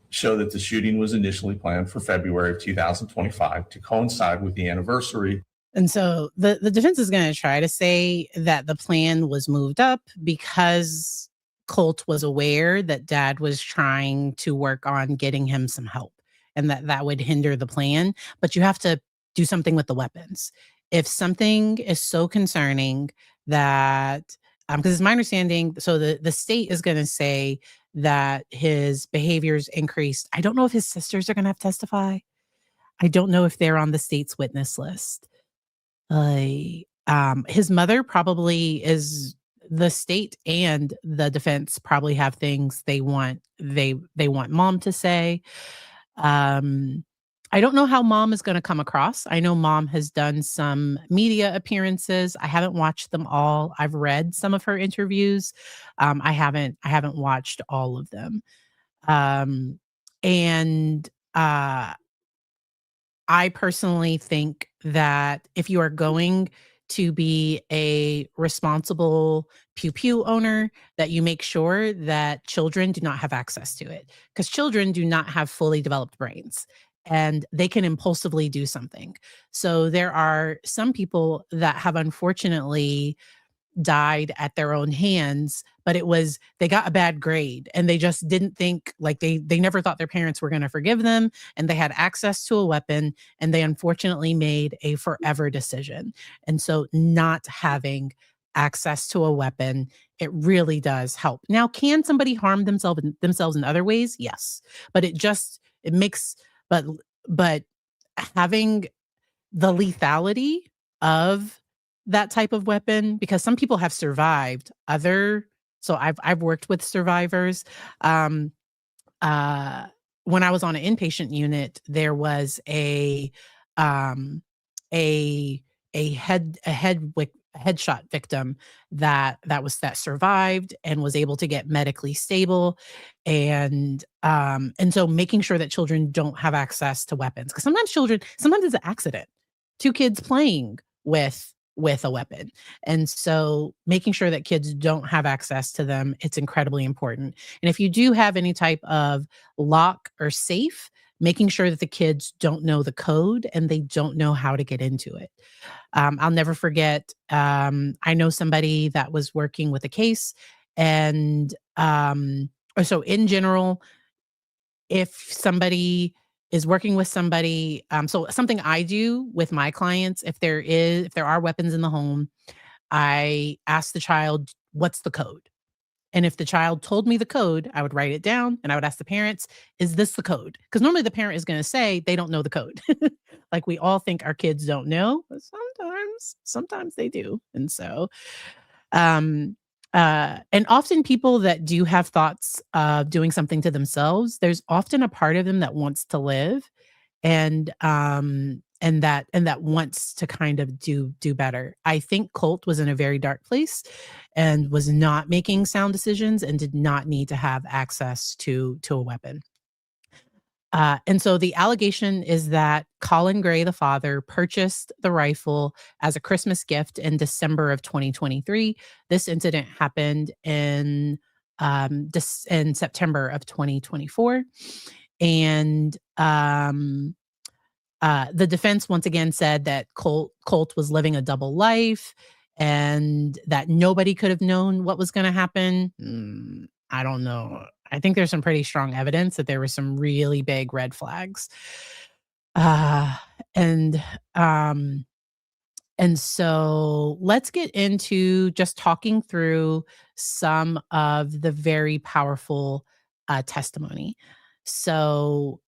show that the shooting was initially planned for February of 2025 to coincide with the anniversary. And so the defense is going to try to say that the plan was moved up because Colt was aware that dad was trying to work on getting him some help, and that would hinder the plan. But you have to do something with the weapons. If something is so concerning that, because it's my understanding, so the state is going to say that his behaviors increased. I don't know if his sisters are going to have to testify. I don't know if they're on the state's witness list. His mother probably is. The state and the defense probably have things they want mom to say. I don't know how mom is going to come across. I know mom has done some media appearances. I haven't watched them all. I've read some of her interviews. I haven't watched all of them. I personally think that if you are going to be a responsible pew owner, that you make sure that children do not have access to it, because children do not have fully developed brains and they can impulsively do something. So there are some people that have unfortunately died at their own hands, but they got a bad grade and they just didn't think, like they never thought their parents were going to forgive them, and they had access to a weapon and they unfortunately made a forever decision. And so not having access to a weapon, it really does help. Now, can somebody harm themselves in other ways? Yes. But but having the lethality of that type of weapon, because some people have survived so I've worked with survivors when I was on an inpatient unit, there was a headshot victim that survived and was able to get medically stable, and so making sure that children don't have access to weapons, because sometimes it's an accident, two kids playing with a weapon, and so making sure that kids don't have access to them, it's incredibly important. And if you do have any type of lock or safe, making sure that the kids don't know the code and they don't know how to get into it. I'll never forget, I know somebody that was working with a case, and so in general, if somebody is working with somebody, so something I do with my clients, if there are weapons in the home, I ask the child, what's the code? And if the child told me the code, I would write it down and I would ask the parents, is this the code? Because normally the parent is going to say they don't know the code. Like, we all think our kids don't know, but sometimes they do. And so, and often people that do have thoughts of doing something to themselves, there's often a part of them that wants to live, and that wants to kind of do better. I think Colt was in a very dark place and was not making sound decisions and did not need to have access to a weapon. And so the allegation is that Colin Gray, the father, purchased the rifle as a Christmas gift in December of 2023. This incident happened in September of 2024. And the defense once again said that Colt was living a double life and that nobody could have known what was going to happen. I don't know. I think there's some pretty strong evidence that there were some really big red flags. And so let's get into just talking through some of the very powerful testimony. So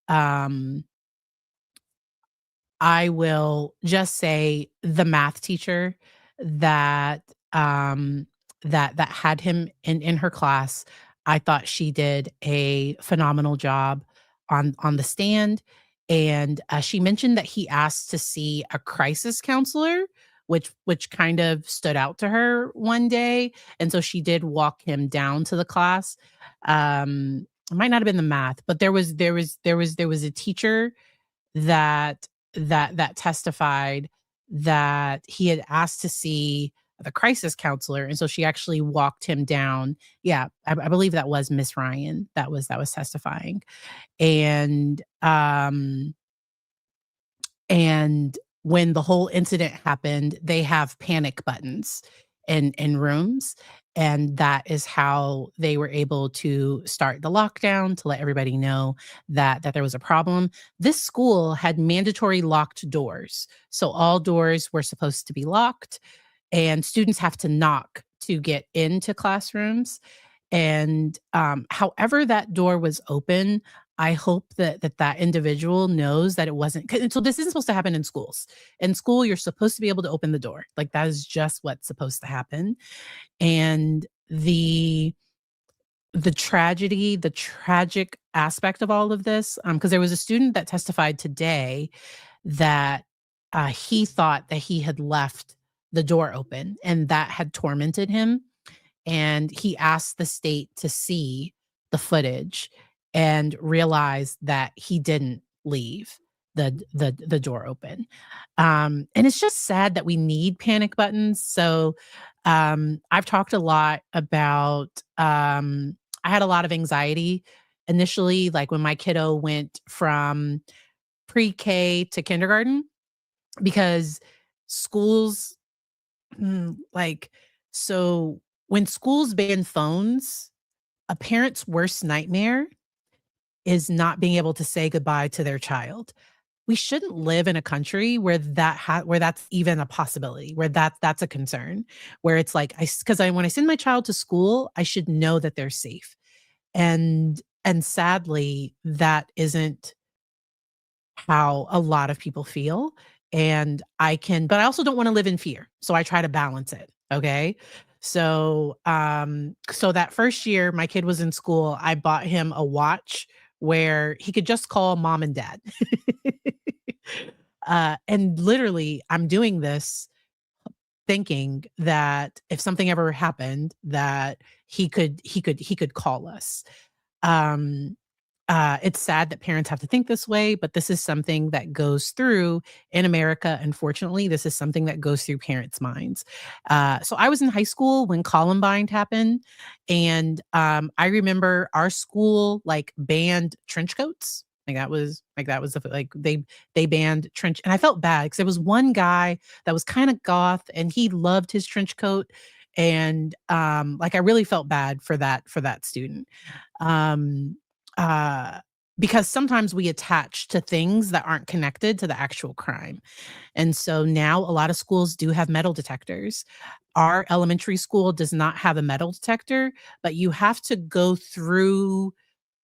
I will just say the math teacher that that had him in her class, I thought she did a phenomenal job on the stand. And she mentioned that he asked to see a crisis counselor, which kind of stood out to her one day. And so she did walk him down to the class. It might not have been the math, but there was a teacher that testified that he had asked to see the crisis counselor, and so she actually walked him down. Yeah, I believe that was Miss Ryan that was testifying, and when the whole incident happened, they have panic buttons in rooms, and that is how they were able to start the lockdown to let everybody know that there was a problem. This school had mandatory locked doors, so all doors were supposed to be locked, and students have to knock to get into classrooms. And however that door was open, I hope that individual knows that it wasn't. So this isn't supposed to happen in schools. In school, you're supposed to be able to open the door. Like, that is just what's supposed to happen. And the tragedy, the tragic aspect of all of this, because there was a student that testified today that he thought that he had left the door open and that had tormented him. And he asked the state to see the footage and realized that he didn't leave the door open. And it's just sad that we need panic buttons. So I've talked a lot about, I had a lot of anxiety initially, like when my kiddo went from pre-K to kindergarten, because schools, so when schools ban phones, a parent's worst nightmare is not being able to say goodbye to their child. We shouldn't live in a country where where that's even a possibility, where that's a concern, where it's like, when I send my child to school, I should know that they're safe. And sadly, that isn't how a lot of people feel. But I also don't want to live in fear. So I try to balance it. Okay. So, so that first year my kid was in school, I bought him a watch where he could just call mom and dad. And literally, I'm doing this thinking that if something ever happened, that he could call us. It's sad that parents have to think this way, but this is something that goes through in America. Unfortunately, this is something that goes through parents' minds. So I was in high school when Columbine happened, and I remember our school like banned trench coats. That was they banned trench, and I felt bad because there was one guy that was kind of goth, and he loved his trench coat, and I really felt bad for that student. Um, because sometimes we attach to things that aren't connected to the actual crime. And so now a lot of schools do have metal detectors. Our elementary school does not have a metal detector, but you have to go through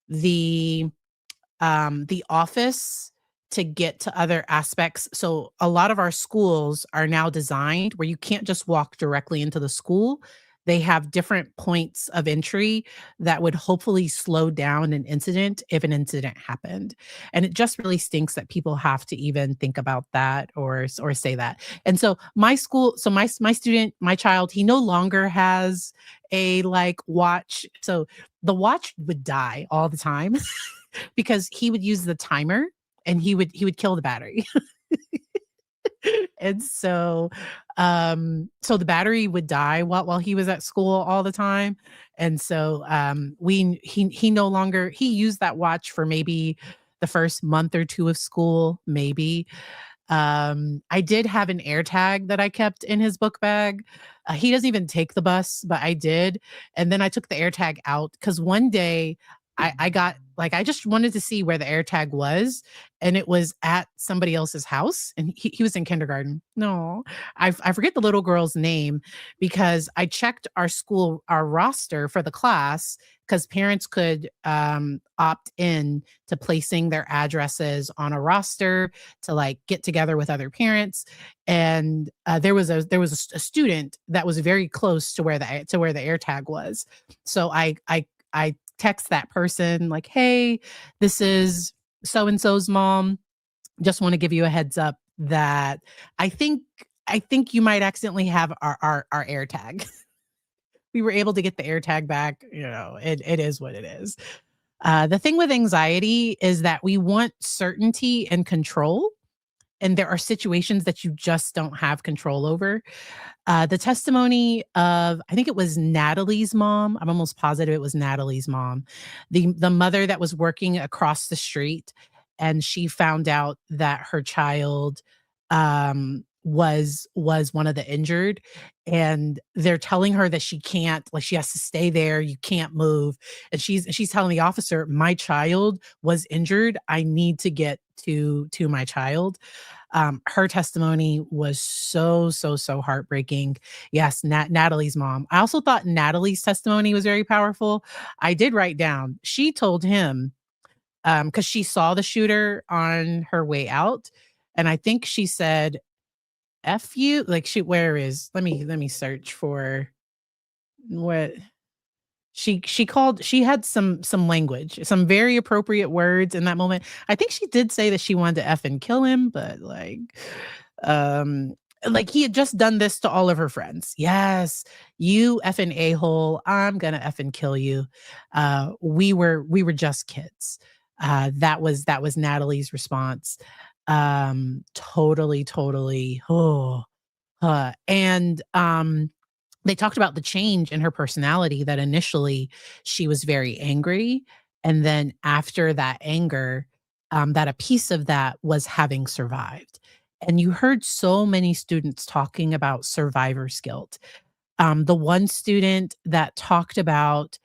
the office to get to other aspects. So a lot of our schools are now designed where you can't just walk directly into the school. They have different points of entry that would hopefully slow down an incident if an incident happened. And it just really stinks that people have to even think about that or say that. And so my school, so my student, my child, he no longer has a watch. So the watch would die all the time because he would use the timer and he would kill the battery. And so the battery would die while he was at school all the time. And so he no longer, he used that watch for maybe the first month or two of school, maybe. I did have an AirTag that I kept in his book bag. He doesn't even take the bus, but I did. And then I took the AirTag out because one day I got I just wanted to see where the AirTag was, and it was at somebody else's house, and he was in kindergarten. No, I forget the little girl's name because I checked our roster for the class because parents could opt in to placing their addresses on a roster to get together with other parents. And there was a student that was very close to where the AirTag was. So I text that person hey, this is so and so's mom. Just want to give you a heads up that I think you might accidentally have our AirTag. We were able to get the AirTag back. It is what it is. The thing with anxiety is that we want certainty and control, and there are situations that you just don't have control over. The testimony of, I think it was Natalie's mom. I'm almost positive it was Natalie's mom. The mother that was working across the street, and she found out that her child was one of the injured, and they're telling her that she can't, she has to stay there, you can't move. And she's telling the officer, my child was injured, I need to get to my child. Her testimony was so heartbreaking. Yes, Natalie's mom. I also thought Natalie's testimony was very powerful. I did write down, she told him, because she saw the shooter on her way out, and I think she said, F you, where is, let me search for what she called. She had some language, some very appropriate words in that moment. I think she did say that she wanted to F and kill him, but he had just done this to all of her friends. Yes, you effing a-hole, I'm gonna effing kill you. We were just kids. That was Natalie's response. Totally. And they talked about the change in her personality, that initially she was very angry. And then after that anger, that a piece of that was having survived. And you heard so many students talking about survivor's guilt. The one student that talked about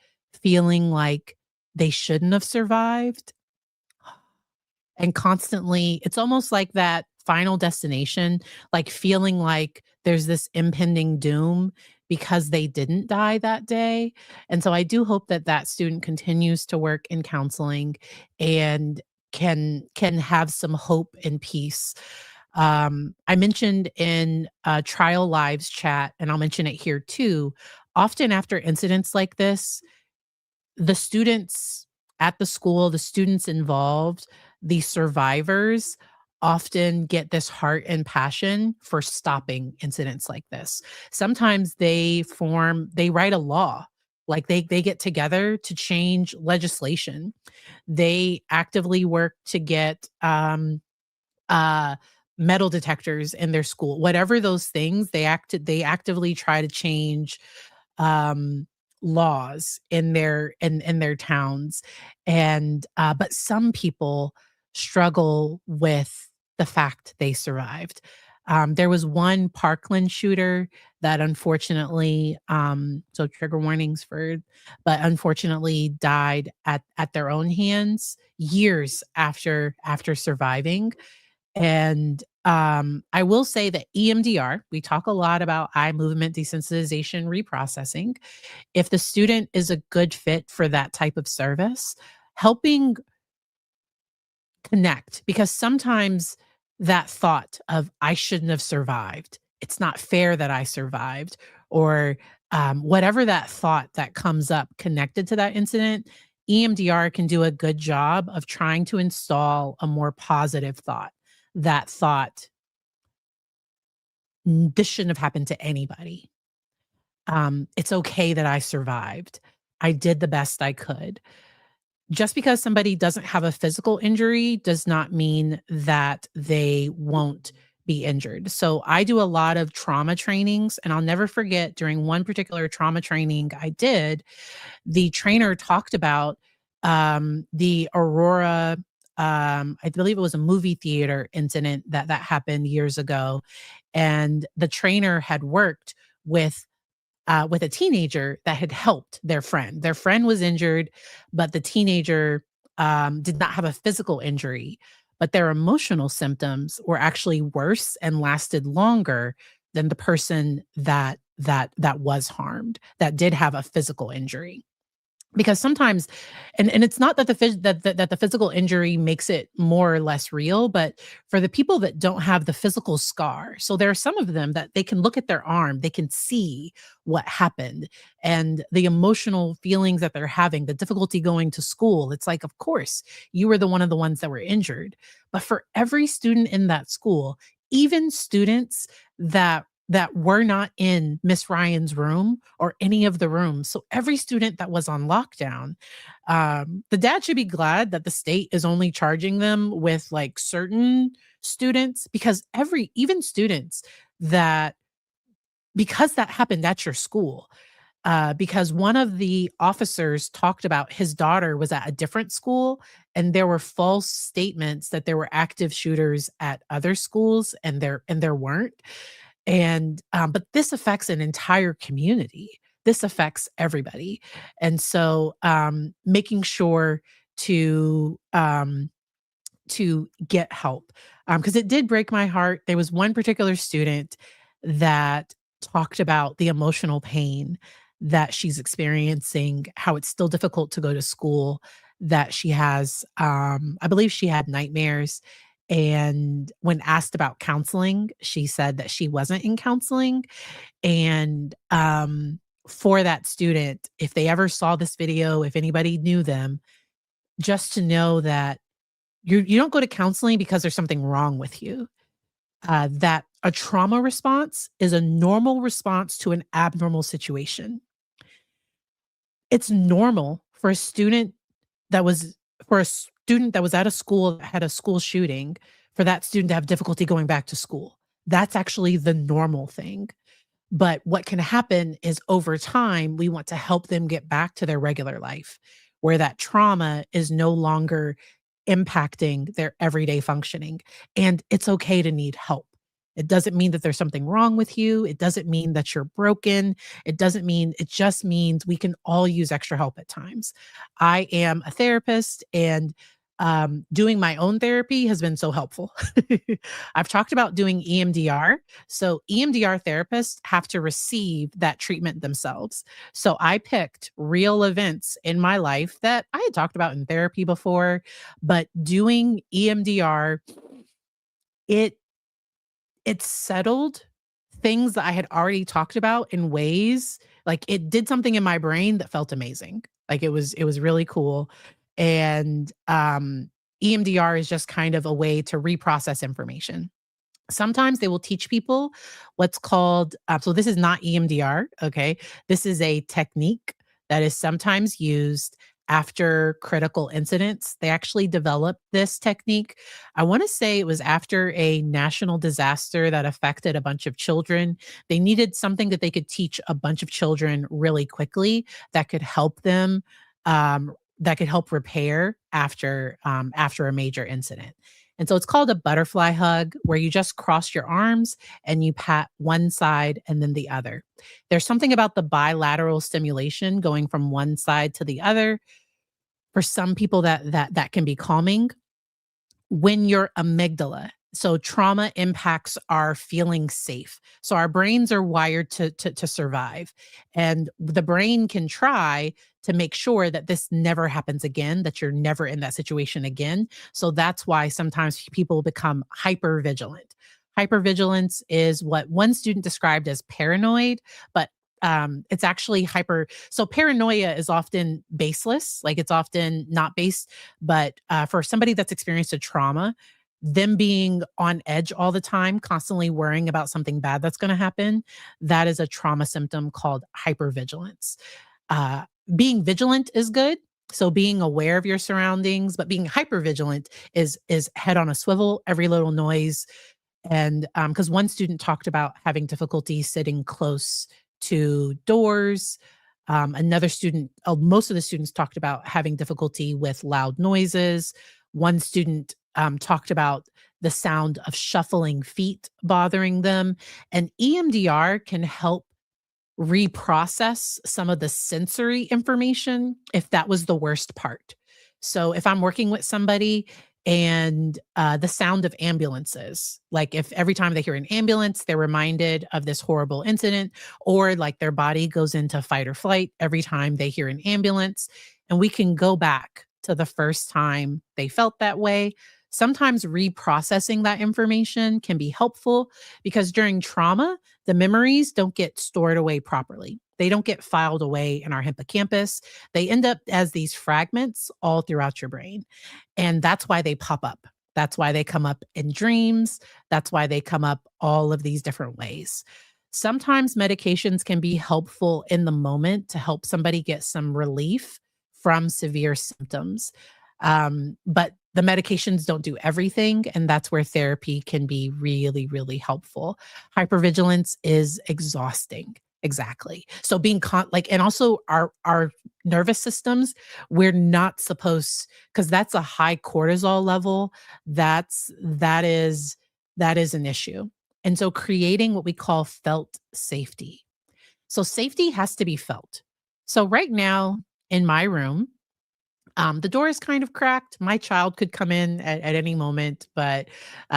feeling like they shouldn't have survived, and constantly, it's almost like that final destination, feeling like there's this impending doom because they didn't die that day. And so I do hope that student continues to work in counseling and can have some hope and peace. I mentioned in Trial Lives chat, and I'll mention it here too, often after incidents like this, the students at the school, the students involved, the survivors often get this heart and passion for stopping incidents like this. Sometimes they write a law, like they get together to change legislation. They actively work to get uh metal detectors in their school. Whatever those things, they actively try to change um laws in their towns. And but some people struggle with the fact they survived. There was one Parkland shooter that unfortunately, so trigger warnings but unfortunately died at their own hands years after surviving. And I will say that EMDR, we talk a lot about eye movement desensitization reprocessing. If the student is a good fit for that type of service, helping connect, because sometimes that thought of I shouldn't have survived, it's not fair that I survived, or whatever that thought that comes up connected to that incident, EMDR can do a good job of trying to install a more positive thought. That thought, this shouldn't have happened to anybody. It's okay that I survived. I did the best I could. Just because somebody doesn't have a physical injury does not mean that they won't be injured. So I do a lot of trauma trainings, and I'll never forget during one particular trauma training I did, the trainer talked about the Aurora, I believe it was a movie theater incident that happened years ago. And the trainer had worked with a teenager that had helped their friend. Their friend was injured, but the teenager did not have a physical injury, but their emotional symptoms were actually worse and lasted longer than the person that was harmed, that did have a physical injury. Because sometimes, and it's not that that the physical injury makes it more or less real, but for the people that don't have the physical scar, so there are some of them that they can look at their arm, they can see what happened, and the emotional feelings that they're having, the difficulty going to school. It's like, of course, you were one of the ones that were injured. But for every student in that school, even students that were not in Miss Ryan's room or any of the rooms. So every student that was on lockdown, the dad should be glad that the state is only charging them with like certain students, because even students that, because that happened at your school, because one of the officers talked about his daughter was at a different school, and there were false statements that there were active shooters at other schools, and there weren't. And but this affects an entire community. This affects everybody. And so making sure to get help, because it did break my heart. There was one particular student that talked about the emotional pain that she's experiencing, how it's still difficult to go to school, that she has, I believe she had nightmares. And when asked about counseling, she said that she wasn't in counseling. And for that student, if they ever saw this video, if anybody knew them, just to know that you don't go to counseling because there's something wrong with you. That a trauma response is a normal response to an abnormal situation. It's normal for a student that was at a school that had a school shooting, for that student to have difficulty going back to school. That's actually the normal thing. But what can happen is over time, we want to help them get back to their regular life, where that trauma is no longer impacting their everyday functioning. And it's okay to need help. It doesn't mean that there's something wrong with you. It doesn't mean that you're broken. It just means we can all use extra help at times. I am a therapist, and doing my own therapy has been so helpful. I've talked about doing EMDR. So EMDR therapists have to receive that treatment themselves. So I picked real events in my life that I had talked about in therapy before, but doing EMDR, it settled things that I had already talked about in ways, like it did something in my brain that felt amazing. Like it was really cool. And EMDR is just kind of a way to reprocess information. Sometimes they will teach people what's called, so this is not EMDR, okay? This is a technique that is sometimes used after critical incidents. They actually developed this technique. I want to say it was after a national disaster that affected a bunch of children. They needed something that they could teach a bunch of children really quickly that could help them, that could help repair after a major incident. And so it's called a butterfly hug, where you just cross your arms and you pat one side and then the other. There's something about the bilateral stimulation going from one side to the other. For some people that can be calming. When your amygdala, so trauma impacts our feeling safe. So our brains are wired to survive. And the brain can try to make sure that this never happens again, that you're never in that situation again. So that's why sometimes people become hypervigilant. Hypervigilance is what one student described as paranoid, but it's actually hyper. So paranoia is often baseless, like it's often not based. But for somebody that's experienced a trauma, them being on edge all the time, constantly worrying about something bad that's going to happen, that is a trauma symptom called hypervigilance. Being vigilant is good. So being aware of your surroundings, but being hypervigilant is head on a swivel, every little noise. And because one student talked about having difficulty sitting close to doors. Another student, most of the students talked about having difficulty with loud noises. One student talked about the sound of shuffling feet bothering them. And EMDR can help reprocess some of the sensory information if that was the worst part. So if I'm working with somebody and the sound of ambulances, like if every time they hear an ambulance, they're reminded of this horrible incident, or like their body goes into fight or flight every time they hear an ambulance, and we can go back to the first time they felt that way. Sometimes reprocessing that information can be helpful because during trauma, the memories don't get stored away properly. They don't get filed away in our hippocampus. They end up as these fragments all throughout your brain. And that's why they pop up. That's why they come up in dreams. That's why they come up all of these different ways. Sometimes medications can be helpful in the moment to help somebody get some relief from severe symptoms. But the medications don't do everything, and that's where therapy can be really, really helpful. Hypervigilance is exhausting. Exactly. So being and also our nervous systems, we're not supposed, because that's a high cortisol level. That is an issue. And so creating what we call felt safety. So safety has to be felt. So right now in my room, the door is kind of cracked. My child could come in at any moment, but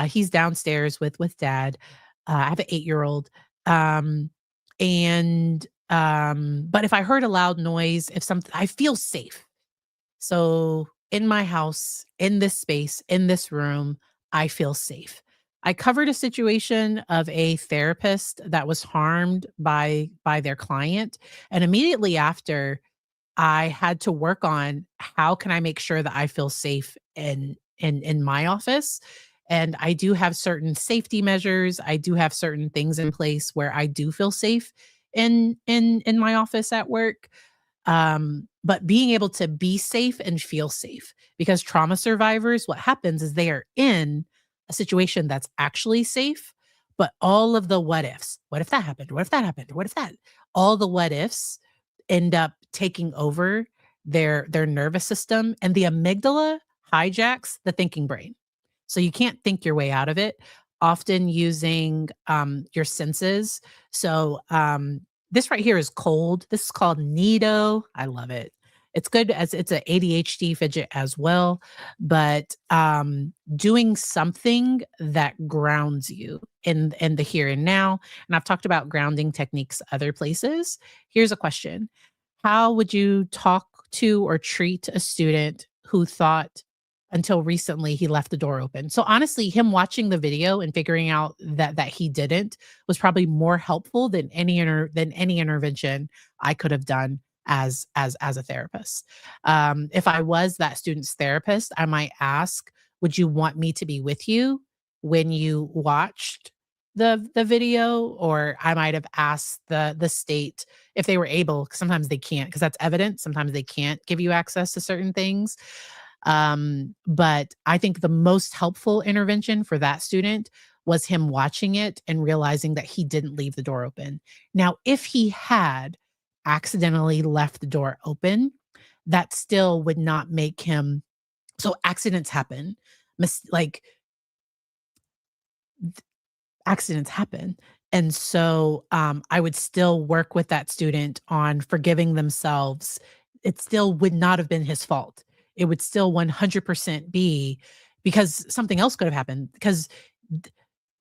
he's downstairs with dad. I have an 8-year-old. But if I heard a loud noise, if something, I feel safe. So in my house, in this space, in this room, I feel safe. I covered a situation of a therapist that was harmed by their client. And immediately after, I had to work on how can I make sure that I feel safe in my office. And I do have certain safety measures. I do have certain things in place where I do feel safe in my office at work. But being able to be safe and feel safe, because trauma survivors, what happens is they are in a situation that's actually safe, but all of the what ifs, what if that happened? What if that happened? What if that, all the what ifs end up taking over their nervous system, and the amygdala hijacks the thinking brain. So you can't think your way out of it, often using your senses. So this right here is cold. This is called Nido. I love it. It's good as it's an ADHD fidget as well, but doing something that grounds you in the here and now. And I've talked about grounding techniques other places. Here's a question. How would you talk to or treat a student who thought until recently he left the door open? So honestly, him watching the video and figuring out that he didn't was probably more helpful than any intervention I could have done as a therapist. If I was that student's therapist, I might ask, would you want me to be with you when you watched the video? Or I might have asked the state if they were able, 'cause sometimes they can't, because that's evidence. Sometimes they can't give you access to certain things. But I think the most helpful intervention for that student was him watching it and realizing that he didn't leave the door open. Now, if he had accidentally left the door open, that still would not make him. So accidents happen. Like accidents happen. And so I would still work with that student on forgiving themselves. It still would not have been his fault. It would still 100% be because something else could have happened. Because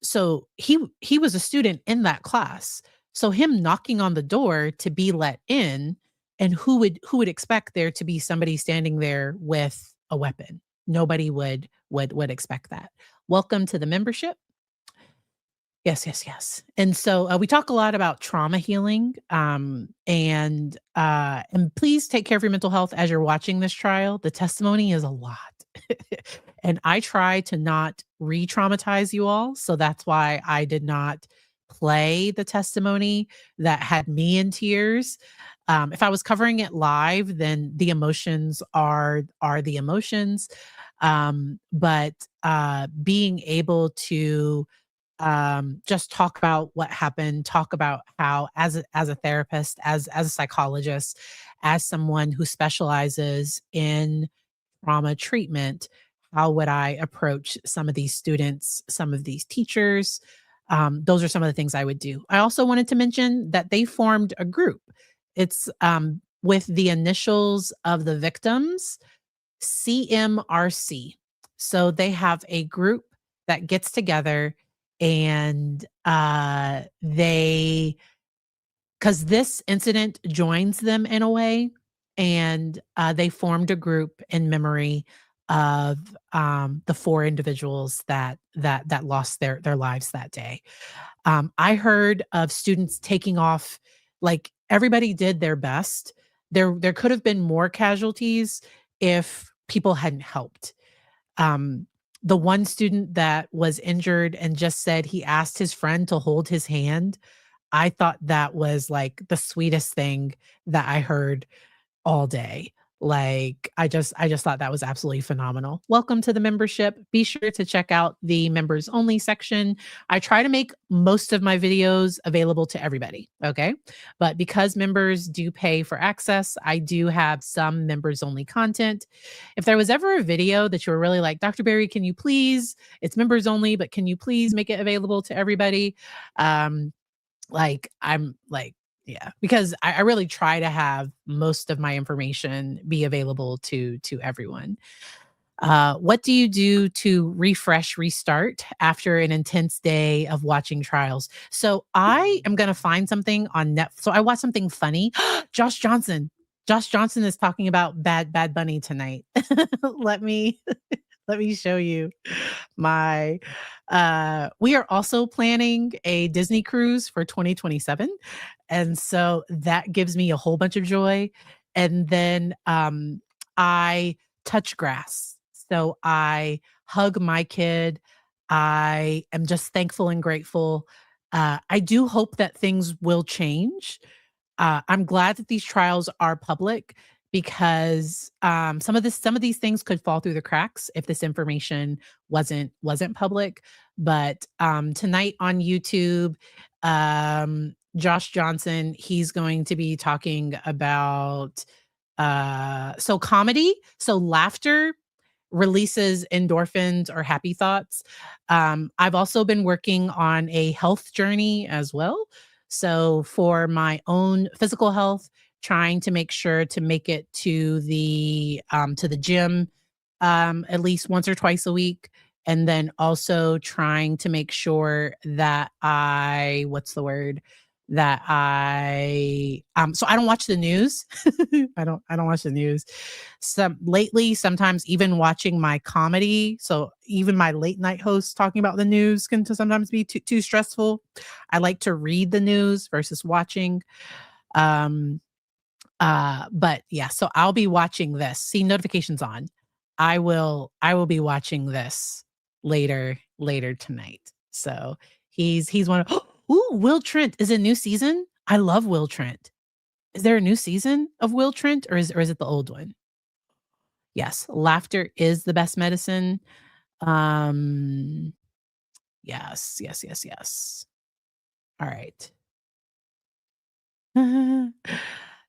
so he was a student in that class. So him knocking on the door to be let in, and who would expect there to be somebody standing there with a weapon? Nobody would expect that. Welcome to the membership. Yes, yes, yes. And so we talk a lot about trauma healing, and please take care of your mental health as you're watching this trial. The testimony is a lot, and I try to not re-traumatize you all. So that's why I did not play the testimony that had me in tears. If I was covering it live, then the emotions are the emotions. But being able to just talk about what happened, talk about how, as a therapist, as a psychologist, as someone who specializes in trauma treatment, how would I approach some of these students, some of these teachers? Those are some of the things I would do. I also wanted to mention that they formed a group. It's with the initials of the victims, CMRC. So they have a group that gets together, and because this incident joins them in a way, and they formed a group in memory of the 4 individuals that lost their lives that day. I heard of students taking off, like everybody did their best. There could have been more casualties if people hadn't helped. The one student that was injured and just said he asked his friend to hold his hand, I thought that was like the sweetest thing that I heard all day. Like, I just thought that was absolutely phenomenal. Welcome to the membership. Be sure to check out the members only section. I try to make most of my videos available to everybody. Okay. But because members do pay for access, I do have some members only content. If there was ever a video that you were really like, Dr. Berry, can you please, it's members only, but can you please make it available to everybody? Yeah, because I really try to have most of my information be available to everyone. What do you do to restart after an intense day of watching trials? So I am going to find something on Netflix. So I watched something funny. Josh Johnson is talking about Bad Bunny tonight. Let me show you my we are also planning a Disney cruise for 2027. And so that gives me a whole bunch of joy. And then I touch grass. So I hug my kid. I am just thankful and grateful. I do hope that things will change. I'm glad that these trials are public, because some of these things could fall through the cracks if this information wasn't public. But tonight on YouTube, Josh Johnson, he's going to be talking about comedy. So laughter releases endorphins or happy thoughts. I've also been working on a health journey as well. So for my own physical health, trying to make sure to make it to the gym at least once or twice a week. And then also trying to make sure that so I don't watch the news. I don't watch the news. Lately, sometimes even watching my comedy, so even my late night hosts talking about the news can sometimes be too stressful. I like to read the news versus watching. But yeah, so I'll be watching this. See notifications on. I will be watching this later tonight. So he's one of ooh, Will Trent is a new season. I love Will Trent. Is there a new season of Will Trent or is it the old one? Yes, laughter is the best medicine. Yes. All right.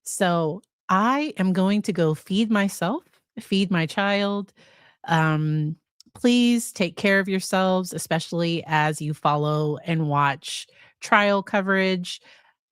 So I am going to go feed myself, feed my child. Um, please take care of yourselves, especially as you follow and watch trial coverage.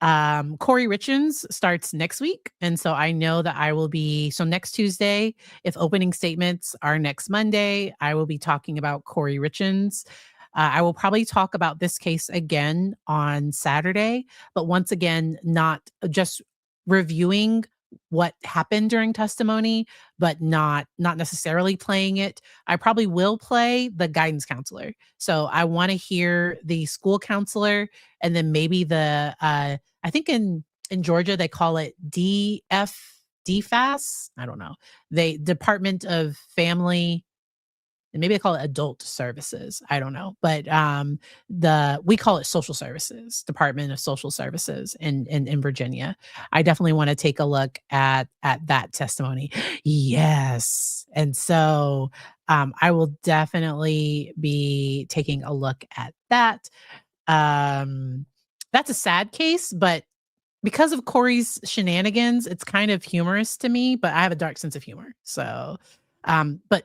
Corey Richins starts next week. And so I know that I will be, so next Tuesday, if opening statements are next Monday, I will be talking about Corey Richins. I will probably talk about this case again on Saturday, but once again, not just reviewing what happened during testimony, but not necessarily playing it. I probably will play the guidance counselor. So I want to hear the school counselor and then maybe the I think in Georgia they call it DFAS. I don't know. Department of Family, and maybe they call it adult services. I don't know. But we call it social services, Department of Social Services in Virginia. I definitely want to take a look at that testimony. Yes. And so I will definitely be taking a look at that. That's a sad case, but because of Corey's shenanigans, it's kind of humorous to me, but I have a dark sense of humor. So, but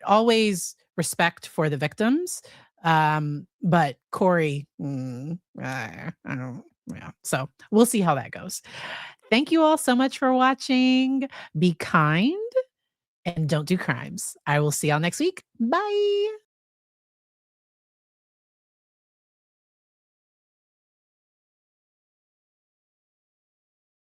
always respect for the victims. But Corey, I don't, yeah. So we'll see how that goes. Thank you all so much for watching. Be kind and don't do crimes. I will see y'all next week. Bye.